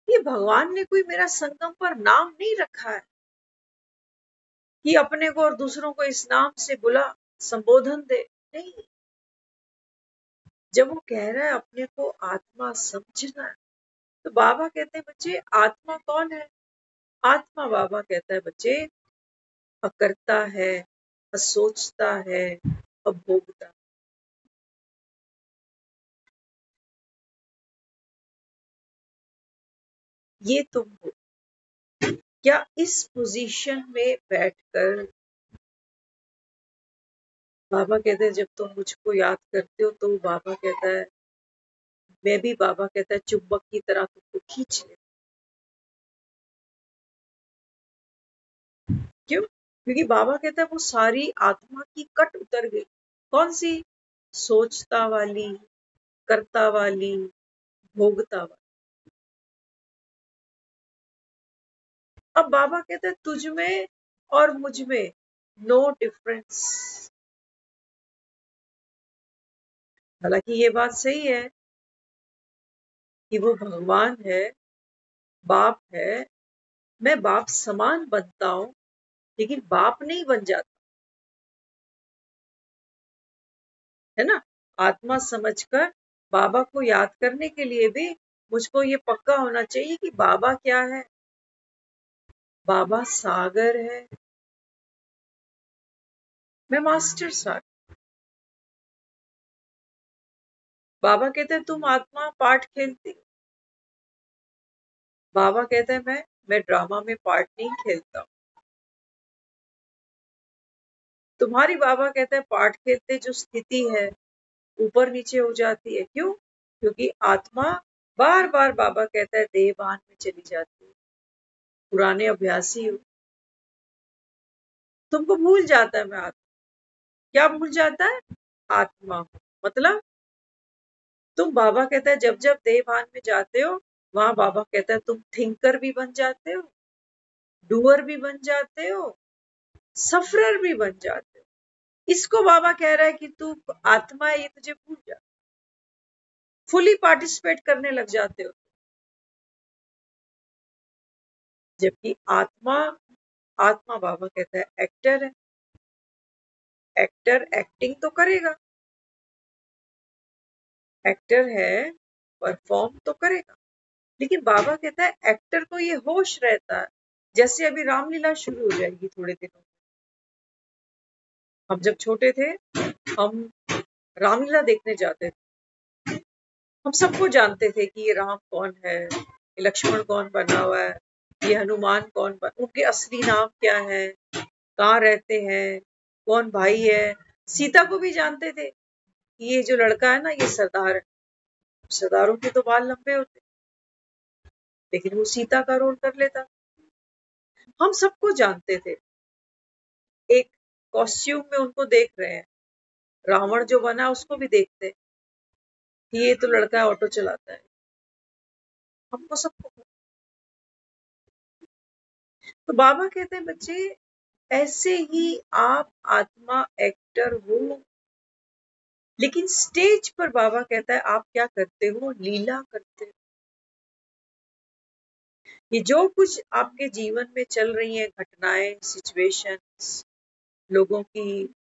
ये भगवान ने कोई मेरा संगम पर नाम नहीं रखा है कि अपने को और दूसरों को इस नाम से बुला, संबोधन दे, नहीं। जब वो कह रहा है अपने को आत्मा समझना है, तो बाबा कहते हैं बच्चे आत्मा कौन है? आत्मा, बाबा कहता है बच्चे, अकर्ता है, असोचता है, अभोगता। ये तुम हो। क्या इस पोजीशन में बैठकर, बाबा कहते हैं जब तुम मुझको याद करते हो तो बाबा कहता है, मैं भी, बाबा कहता है चुंबक की तरह तुमको खींच ले। क्यों? क्योंकि बाबा कहता है वो सारी आत्मा की कट उतर गई। कौन सी? सोचता वाली, करता वाली, भोगता वाली। अब बाबा कहते हैं तुझ में और मुझ में नो डिफरेंस। हालांकि ये बात सही है कि वो भगवान है, बाप है, मैं बाप समान बनता हूं, लेकिन बाप नहीं बन जाता, है ना। आत्मा समझकर बाबा को याद करने के लिए भी मुझको ये पक्का होना चाहिए कि बाबा क्या है। बाबा सागर है, मैं मास्टर सागर। बाबा कहते हैं तुम आत्मा पार्ट खेलती हो। बाबा कहते हैं मैं ड्रामा में पार्ट नहीं खेलता। तुम्हारी, बाबा कहते हैं, पार्ट खेलते जो स्थिति है ऊपर नीचे हो जाती है। क्यों? क्योंकि आत्मा बार बार बाबा कहता है देहभान में चली जाती हो, पुराने अभ्यासी हो, तुमको भूल जाता है मैं आत्मा। क्या भूल जाता है? आत्मा। मतलब तुम, बाबा कहता है जब जब देहभान में जाते हो, वहां बाबा कहता है तुम थिंकर भी बन जाते हो, डूअर भी बन जाते हो, सफरर भी बन जाते हो। इसको बाबा कह रहा है कि तू आत्मा है, ये तुझे भूल जा, फुली पार्टिसिपेट करने लग जाते हो। जबकि आत्मा, आत्मा बाबा कहता है एक्टर है, एक्टर एक्टिंग तो करेगा, एक्टर है, परफॉर्म तो करेगा। लेकिन बाबा कहता है एक्टर को ये होश रहता है, जैसे अभी रामलीला शुरू हो जाएगी थोड़े दिनों में। हम जब छोटे थे, हम रामलीला देखने जाते थे, हम सबको जानते थे कि ये राम कौन है, ये लक्ष्मण कौन बना हुआ है, ये हनुमान कौन उनके असली नाम क्या है, कहाँ रहते हैं, कौन भाई है। सीता को भी जानते थे कि ये जो लड़का है ना, ये सरदार है। सरदारों के तो बाल लंबे होते, लेकिन वो सीता का रोल कर लेता। हम सबको जानते थे, एक कॉस्ट्यूम में उनको देख रहे हैं। रावण जो बना उसको भी देखते कि ये तो लड़का ऑटो चलाता है। हमको सबको। तो बाबा कहते हैं बच्चे, ऐसे ही आप आत्मा एक्टर हो, लेकिन स्टेज पर बाबा कहता है आप क्या करते हो? लीला करते हो। ये जो कुछ आपके जीवन में चल रही है घटनाएं, सिचुएशंस, लोगों की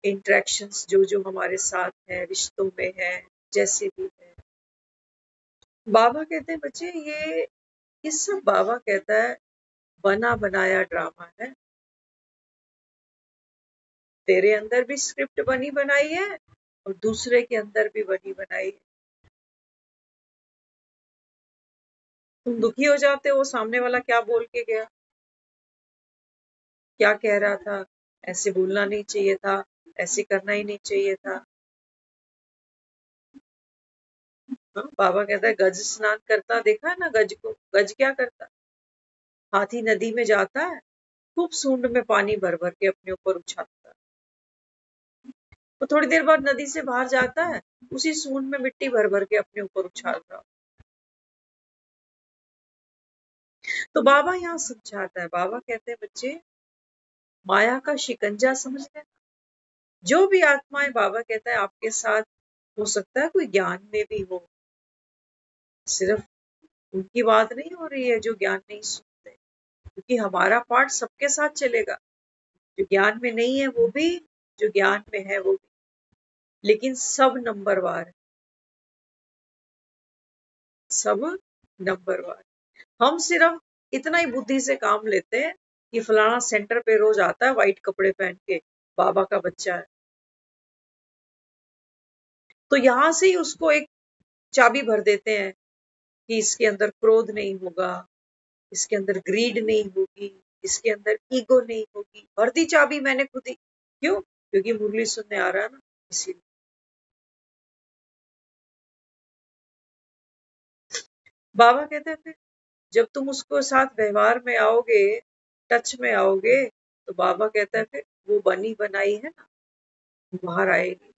इंटरेक्शंस, जो जो हमारे साथ है, रिश्तों में है, जैसे भी है, बाबा कहते हैं बच्चे ये सब बाबा कहता है बना बनाया ड्रामा है। तेरे अंदर भी स्क्रिप्ट बनी बनाई है और दूसरे के अंदर भी बनी बनाई है। तुम दुखी हो जाते हो, सामने वाला क्या बोल के गया, क्या कह रहा था, ऐसे बोलना नहीं चाहिए था, ऐसे करना ही नहीं चाहिए था। बाबा कहता है गज स्नान करता देखा है ना, गज को? गज क्या करता? हाथी नदी में जाता है, खूब सूंड में पानी भर भर के अपने ऊपर उछालता है। तो थोड़ी देर बाद नदी से बाहर जाता है, उसी सूंड में मिट्टी भर भर के अपने ऊपर उछाल रहा। तो बाबा यहाँ समझाता है, बाबा कहते हैं बच्चे माया का शिकंजा समझ लेना। जो भी आत्माएं, बाबा कहता है आपके साथ हो सकता है कोई ज्ञान में भी हो, सिर्फ उनकी बात नहीं हो रही है जो ज्ञान नहीं सुनते, क्योंकि हमारा पार्ट सबके साथ चलेगा। जो ज्ञान में नहीं है वो भी, जो ज्ञान में है वो भी, लेकिन सब नंबरवार है, सब नंबरवार। हम सिर्फ इतना ही बुद्धि से काम लेते हैं कि फलाना सेंटर पे रोज आता है व्हाइट कपड़े पहन के, बाबा का बच्चा है, तो यहां से ही उसको एक चाबी भर देते हैं कि इसके अंदर क्रोध नहीं होगा, इसके अंदर ग्रीड नहीं होगी, इसके अंदर ईगो नहीं होगी। भर दी चाबी मैंने खुद ही। क्यों? क्योंकि मुरली सुनने आ रहा है ना, इसीलिए। बाबा कहते हैं फिर जब तुम उसको साथ व्यवहार में आओगे, टच में आओगे, तो बाबा कहता है फिर वो बनी बनाई है ना, बाहर आएगी।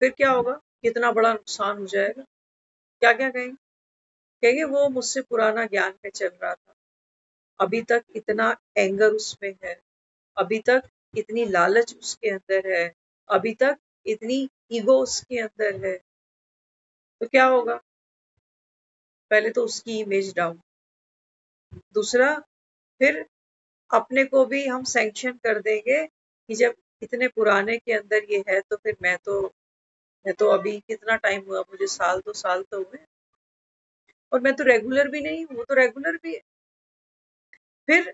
फिर क्या होगा? कितना बड़ा नुकसान हो जाएगा। क्या क्या कहेंगे? कहेंगे वो मुझसे पुराना ज्ञान में चल रहा था, अभी तक इतना एंगर उसमें है, अभी तक इतनी लालच उसके अंदर है, अभी तक इतनी ईगो उसके अंदर है। तो क्या होगा? पहले तो उसकी इमेज डाउन, दूसरा फिर अपने को भी हम सैंक्शन कर देंगे कि जब इतने पुराने के अंदर ये है तो फिर मैं तो अभी कितना टाइम हुआ मुझे, साल 2 साल तो हुए, और मैं तो रेगुलर भी नहीं हूँ, वो तो रेगुलर भी है। फिर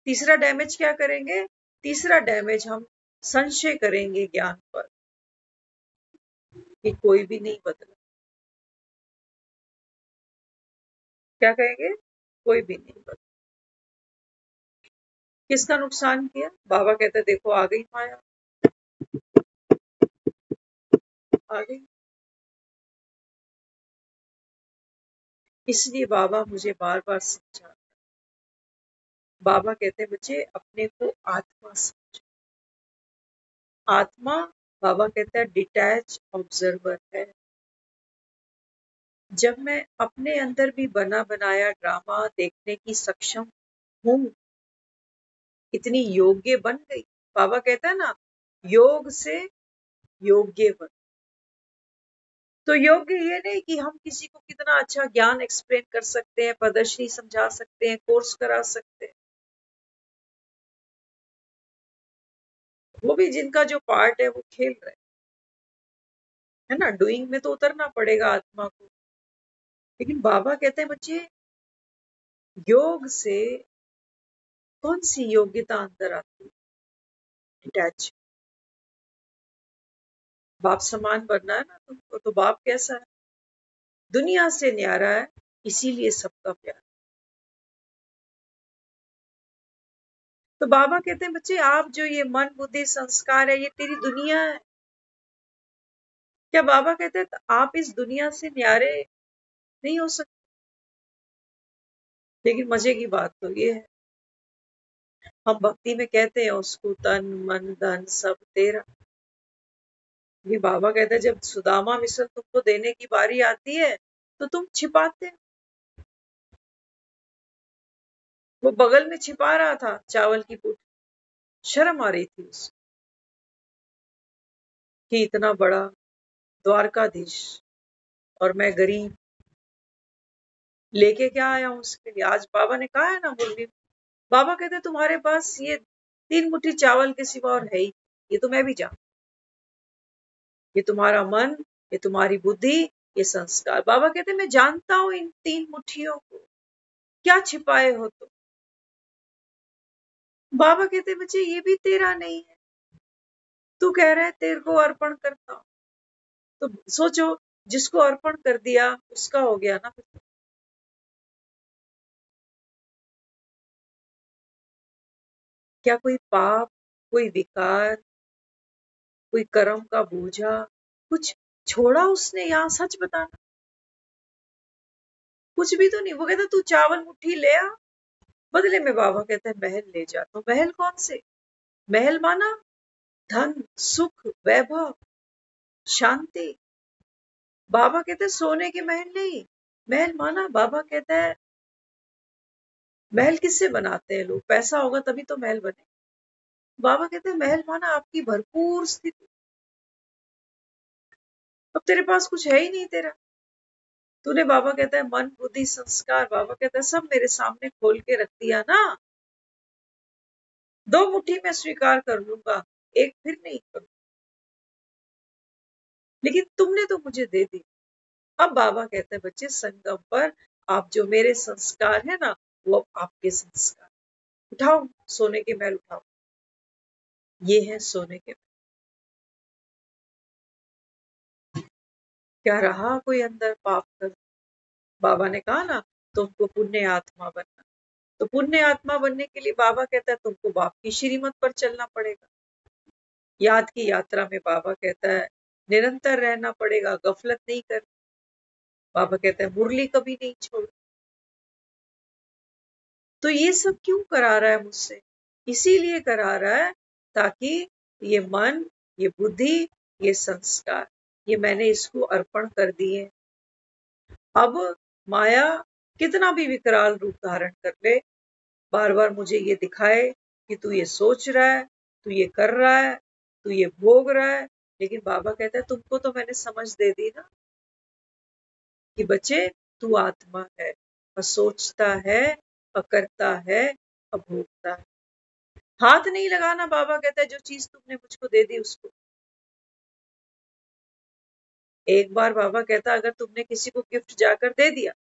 तीसरा डैमेज क्या करेंगे? तीसरा डैमेज हम संशय करेंगे ज्ञान पर कि कोई भी नहीं बदला। क्या कहेंगे? कोई भी नहीं बदला। किसका नुकसान किया? बाबा कहते देखो आ गई माया, आ गई। इसलिए बाबा मुझे बार बार समझा। बाबा कहते हैं बच्चे अपने को आत्मा समझो। आत्मा, बाबा कहता है, डिटैच ऑब्जर्वर है। जब मैं अपने अंदर भी बना बनाया ड्रामा देखने की सक्षम हूं, इतनी योग्य बन गई। बाबा कहता है ना, योग से योग्य बन। तो योग्य ये नहीं कि हम किसी को कितना अच्छा ज्ञान एक्सप्लेन कर सकते हैं, प्रदर्शनी समझा सकते हैं, कोर्स करा सकते हैं। वो भी जिनका जो पार्ट है वो खेल रहे है ना, डूइंग में तो उतरना पड़ेगा आत्मा को। लेकिन बाबा कहते हैं बच्चे, योग से कौन सी योग्यता अंदर आती है? डिटैच। बाप समान बनना है ना तुमको, तो बाप कैसा है? दुनिया से न्यारा है, इसीलिए सबका प्यार। तो बाबा कहते हैं बच्चे, आप जो ये मन बुद्धि संस्कार है, ये तेरी दुनिया है। क्या बाबा कहते हैं आप इस दुनिया से न्यारे नहीं हो सकते? लेकिन मजे की बात तो ये है, हम भक्ति में कहते हैं उसको, तन मन धन सब तेरा। ये बाबा कहते हैं जब सुदामा मिसल तुमको देने की बारी आती है तो तुम छिपाते हो। वो बगल में छिपा रहा था चावल की पूट, शर्म आ रही थी उसको कि इतना बड़ा द्वारकाधीश और मैं गरीब, लेके क्या आया हूं उसके लिए। आज बाबा ने कहा है ना मुरली, बाबा कहते तुम्हारे पास ये 3 मुट्ठी चावल के सिवा और है ही, ये तो मैं भी जानता। ये तुम्हारा मन, ये तुम्हारी बुद्धि, ये संस्कार। बाबा कहते मैं जानता हूं इन 3 मुट्ठियों को, क्या छिपाए हो तुम। बाबा कहते बच्चे ये भी तेरा नहीं है, तू कह रहा है तेरे को अर्पण करता हूं। तो सोचो, जिसको अर्पण कर दिया उसका हो गया ना। क्या कोई पाप, कोई विकार, कोई कर्म का बोझा कुछ छोड़ा उसने? यहाँ सच बताना, कुछ भी तो नहीं। वो कहता तू चावल मुट्ठी ले आ, बदले में बाबा कहता है महल ले जा। तो महल कौन से? महल माना धन, सुख, वैभव, शांति। बाबा कहते सोने के महल नहीं। महल माना, बाबा कहता है महल किससे बनाते हैं लोग? पैसा होगा तभी तो महल बने। बाबा कहते हैं महल माना आपकी भरपूर स्थिति। अब तेरे पास कुछ है ही नहीं तेरा, तूने, बाबा कहता है, मन बुद्धि संस्कार, बाबा कहता है सब मेरे सामने खोल के रख दिया ना। 2 मुट्ठी में स्वीकार कर लूंगा, एक फिर नहीं करूंगा। लेकिन तुमने तो मुझे दे दी। अब बाबा कहते हैं बच्चे, संगम पर आप जो मेरे संस्कार है ना, वो अब आपके संस्कार। उठाओ सोने के महल, उठाओ। ये है सोने के महल। क्या रहा कोई अंदर पाप कर? बाबा ने कहा ना तुमको पुण्य आत्मा बनना। तो पुण्य आत्मा बनने के लिए बाबा कहता है तुमको बाप की श्रीमत पर चलना पड़ेगा। याद की यात्रा में बाबा कहता है निरंतर रहना पड़ेगा, गफलत नहीं कर। बाबा कहता है मुरली कभी नहीं छोड़। तो ये सब क्यों करा रहा है मुझसे? इसीलिए करा रहा है ताकि ये मन, ये बुद्धि, ये संस्कार, ये मैंने इसको अर्पण कर दिए। अब माया कितना भी विकराल रूप धारण कर ले, बार बार मुझे ये दिखाए कि तू ये सोच रहा है, तू ये कर रहा है, तू ये भोग रहा है। लेकिन बाबा कहता है तुमको तो मैंने समझ दे दी ना कि बच्चे तू आत्मा है, और सोचता है, और करता है, और भोगता है। हाथ नहीं लगाना, बाबा कहता है जो चीज तुमने मुझको दे दी उसको। एक बार बाबा कहता अगर तुमने किसी को गिफ्ट जाकर दे दिया,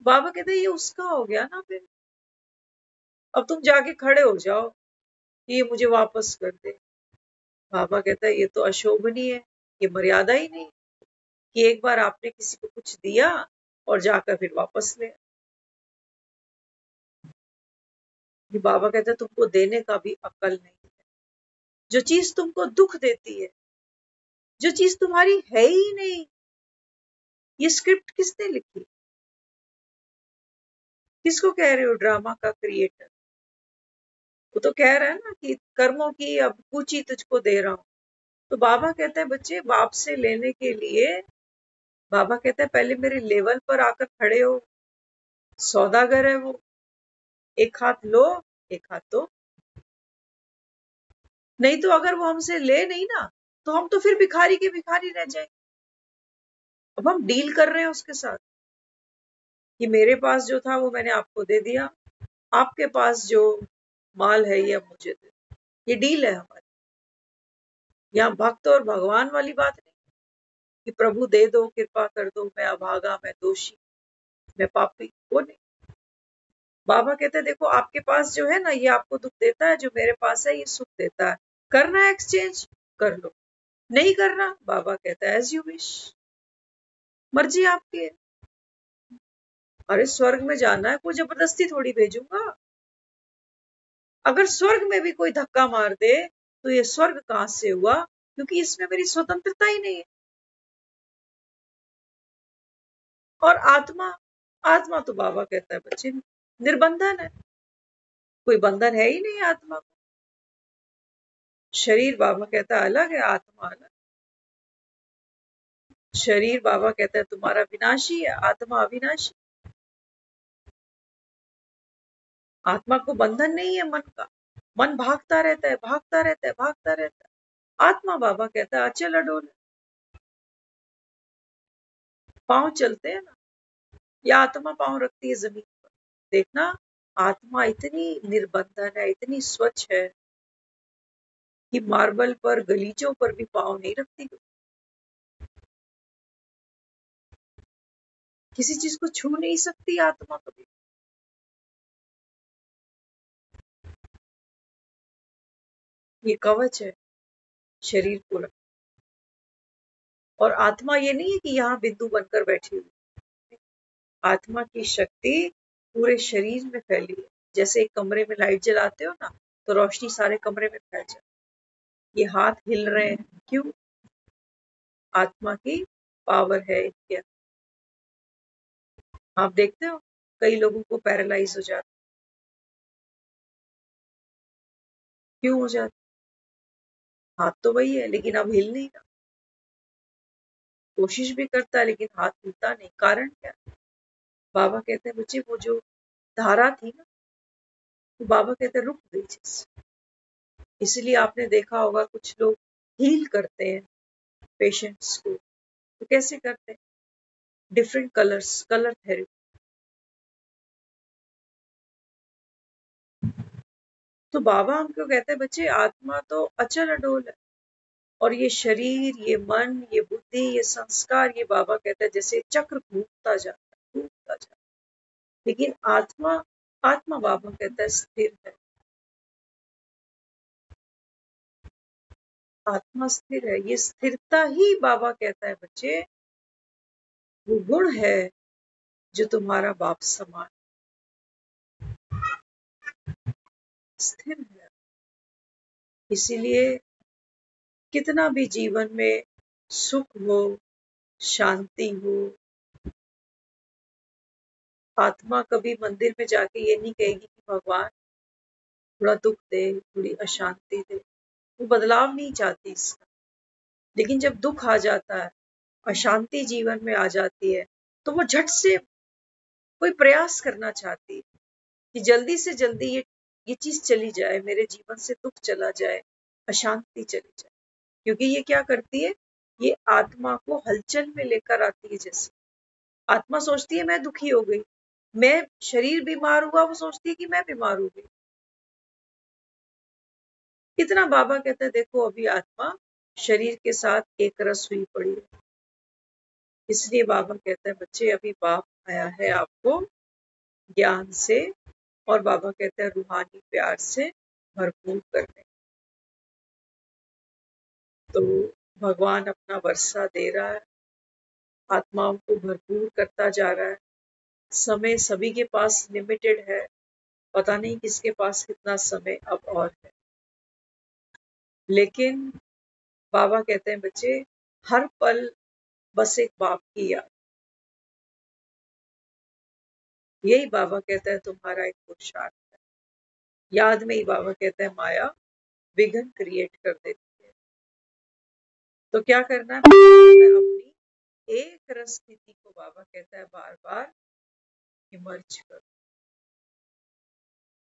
बाबा कहते ये उसका हो गया ना, फिर अब तुम जाके खड़े हो जाओ कि ये मुझे वापस कर दे। बाबा कहता है ये तो अशोभनीय है, ये मर्यादा ही नहीं कि एक बार आपने किसी को कुछ दिया और जाकर फिर वापस ले। ये बाबा कहता है तुमको देने का भी अक्ल नहीं है। जो चीज तुमको दुख देती है, जो चीज तुम्हारी है ही नहीं, ये स्क्रिप्ट किसने लिखी? किसको कह रहे हो ड्रामा का क्रिएटर? वो तो कह रहा है ना कि कर्मों की अब पूंजी तुझको दे रहा हूं। तो बाबा कहता है बच्चे, बाप से लेने के लिए बाबा कहता है पहले मेरे लेवल पर आकर खड़े हो। सौदागर है वो, एक हाथ लो एक हाथ दो। नहीं तो अगर वो हमसे ले नहीं ना, तो हम तो फिर भिखारी के भिखारी रह जाएंगे। अब हम डील कर रहे हैं उसके साथ कि मेरे पास जो था वो मैंने आपको दे दिया, आपके पास जो माल है ये अब मुझे दे। ये डील है हमारी। यहाँ भक्त और भगवान वाली बात नहीं कि प्रभु दे दो, कृपा कर दो, मैं अभागा, मैं दोषी, मैं पापी, वो नहीं। बाबा कहते हैं देखो आपके पास जो है ना ये आपको दुख देता है, जो मेरे पास है ये सुख देता है। करना है एक्सचेंज कर लो, नहीं करना बाबा कहता है एज यू विश, मर्जी आपकी है। अरे स्वर्ग में जाना है, कोई जबरदस्ती थोड़ी भेजूंगा। अगर स्वर्ग में भी कोई धक्का मार दे तो ये स्वर्ग कहां से हुआ, क्योंकि इसमें मेरी स्वतंत्रता ही नहीं है। और आत्मा, आत्मा तो बाबा कहता है बच्चे निर्बंधन है, कोई बंधन है ही नहीं आत्मा को। शरीर बाबा कहता है अलग है, आत्मा अलग। शरीर बाबा कहता है तुम्हारा विनाशी है, आत्मा अविनाशी। आत्मा को बंधन नहीं है मन का, मन भागता रहता है, भागता रहता है, भागता रहता है। आत्मा बाबा कहता है अचल अडोल है। पांव चलते हैं ना, या आत्मा पांव रखती है जमीन पर, देखना आत्मा इतनी निर्बंधन है, इतनी स्वच्छ है कि मार्बल पर गलीचों पर भी पांव नहीं रखती। किसी चीज को छू नहीं सकती आत्मा कभी। ये कवच है शरीर को रख। और आत्मा ये नहीं है कि यहाँ बिंदु बनकर बैठी हुई। आत्मा की शक्ति पूरे शरीर में फैली है। जैसे एक कमरे में लाइट जलाते हो ना, तो रोशनी सारे कमरे में फैल जाती। ये हाथ हिल रहे हैं, क्यों? आत्मा की पावर है इनके अंदर। आप देखते हो कई लोगों को पैरालाइज हो जाता, क्यों हो जाता? हाथ तो वही है लेकिन अब हिल नहीं रहा। कोशिश भी करता है लेकिन हाथ हिलता नहीं, कारण क्या? बाबा कहते हैं बच्चे वो जो धारा थी ना, तो बाबा कहते हैं रुक गई जैसे। इसलिए आपने देखा होगा कुछ लोग हील करते हैं पेशेंट्स को, तो कैसे करते हैं? Different colours, colour therapy. तो बाबा हमको कहते हैं बच्चे आत्मा तो अचल अडोल है, और ये शरीर, ये मन, ये बुद्धि, ये संस्कार, ये बाबा कहता है जैसे चक्र घूमता जाता है, घूमता जाता है। लेकिन आत्मा, आत्मा बाबा कहता है स्थिर है। आत्मा स्थिर है। ये स्थिरता ही बाबा कहता है बच्चे वो गुण है जो तुम्हारा बाप समान स्थिर है। इसीलिए कितना भी जीवन में सुख हो, शांति हो, आत्मा कभी मंदिर में जाके ये नहीं कहेगी कि भगवान थोड़ा दुख दे, थोड़ी अशांति दे। वो बदलाव नहीं चाहती इसका। लेकिन जब दुख आ जाता है, अशांति जीवन में आ जाती है, तो वो झट से कोई प्रयास करना चाहती है कि जल्दी से जल्दी ये चीज चली जाए, मेरे जीवन से दुख चला जाए, अशांति चली जाए। क्योंकि ये क्या करती है, ये आत्मा को हलचल में लेकर आती है। जैसे आत्मा सोचती है मैं दुखी हो गई, मैं शरीर बीमार हुआ, वो सोचती है कि मैं बीमार हो गई। इतना बाबा कहता है देखो अभी आत्मा शरीर के साथ एक रस हुई पड़ी है। इसलिए बाबा कहता है बच्चे अभी बाप आया है आपको ज्ञान से, और बाबा कहता है रूहानी प्यार से भरपूर करने। तो भगवान अपना वर्षा दे रहा है, आत्माओं को भरपूर करता जा रहा है। समय सभी के पास लिमिटेड है, पता नहीं किसके पास कितना समय अब और है। लेकिन बाबा कहते हैं बच्चे हर पल बस एक बाप की याद। यही बाबा कहता है तुम्हारा एक पुरुषार्थ है। याद में ही बाबा कहता है माया विघ्न क्रिएट कर देती है। तो क्या करना है, अपनी एक रस स्थिति को बाबा कहता है बार बार इमर्ज करो।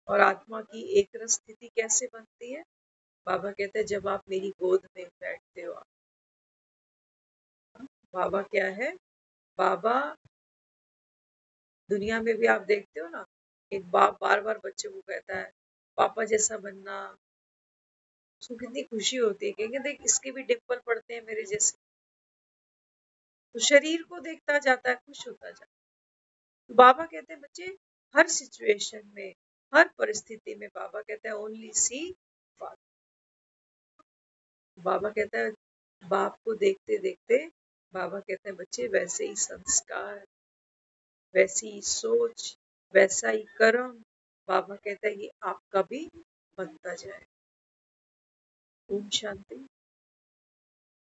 और आत्मा की एक रस स्थिति कैसे बनती है? बाबा कहते हैं जब आप मेरी गोद में बैठते हो। बाबा क्या है? बाबा दुनिया में भी आप देखते हो ना, एक बाप बार बार बच्चे को कहता है पापा जैसा बनना। उसको कितनी खुशी होती है कि देख इसके भी डिम्पल पड़ते हैं मेरे जैसे। तो शरीर को देखता जाता है, खुश होता जाता है। तो बाबा कहते हैं बच्चे हर सिचुएशन में, हर परिस्थिति में बाबा कहते हैं ओनली सी फादर। बाबा कहता है बाप को देखते देखते बाबा कहते हैं बच्चे वैसे ही संस्कार, वैसी ही सोच, वैसा ही कर्म बाबा कहता है ये आपका भी बनता जाए। ओम शांति।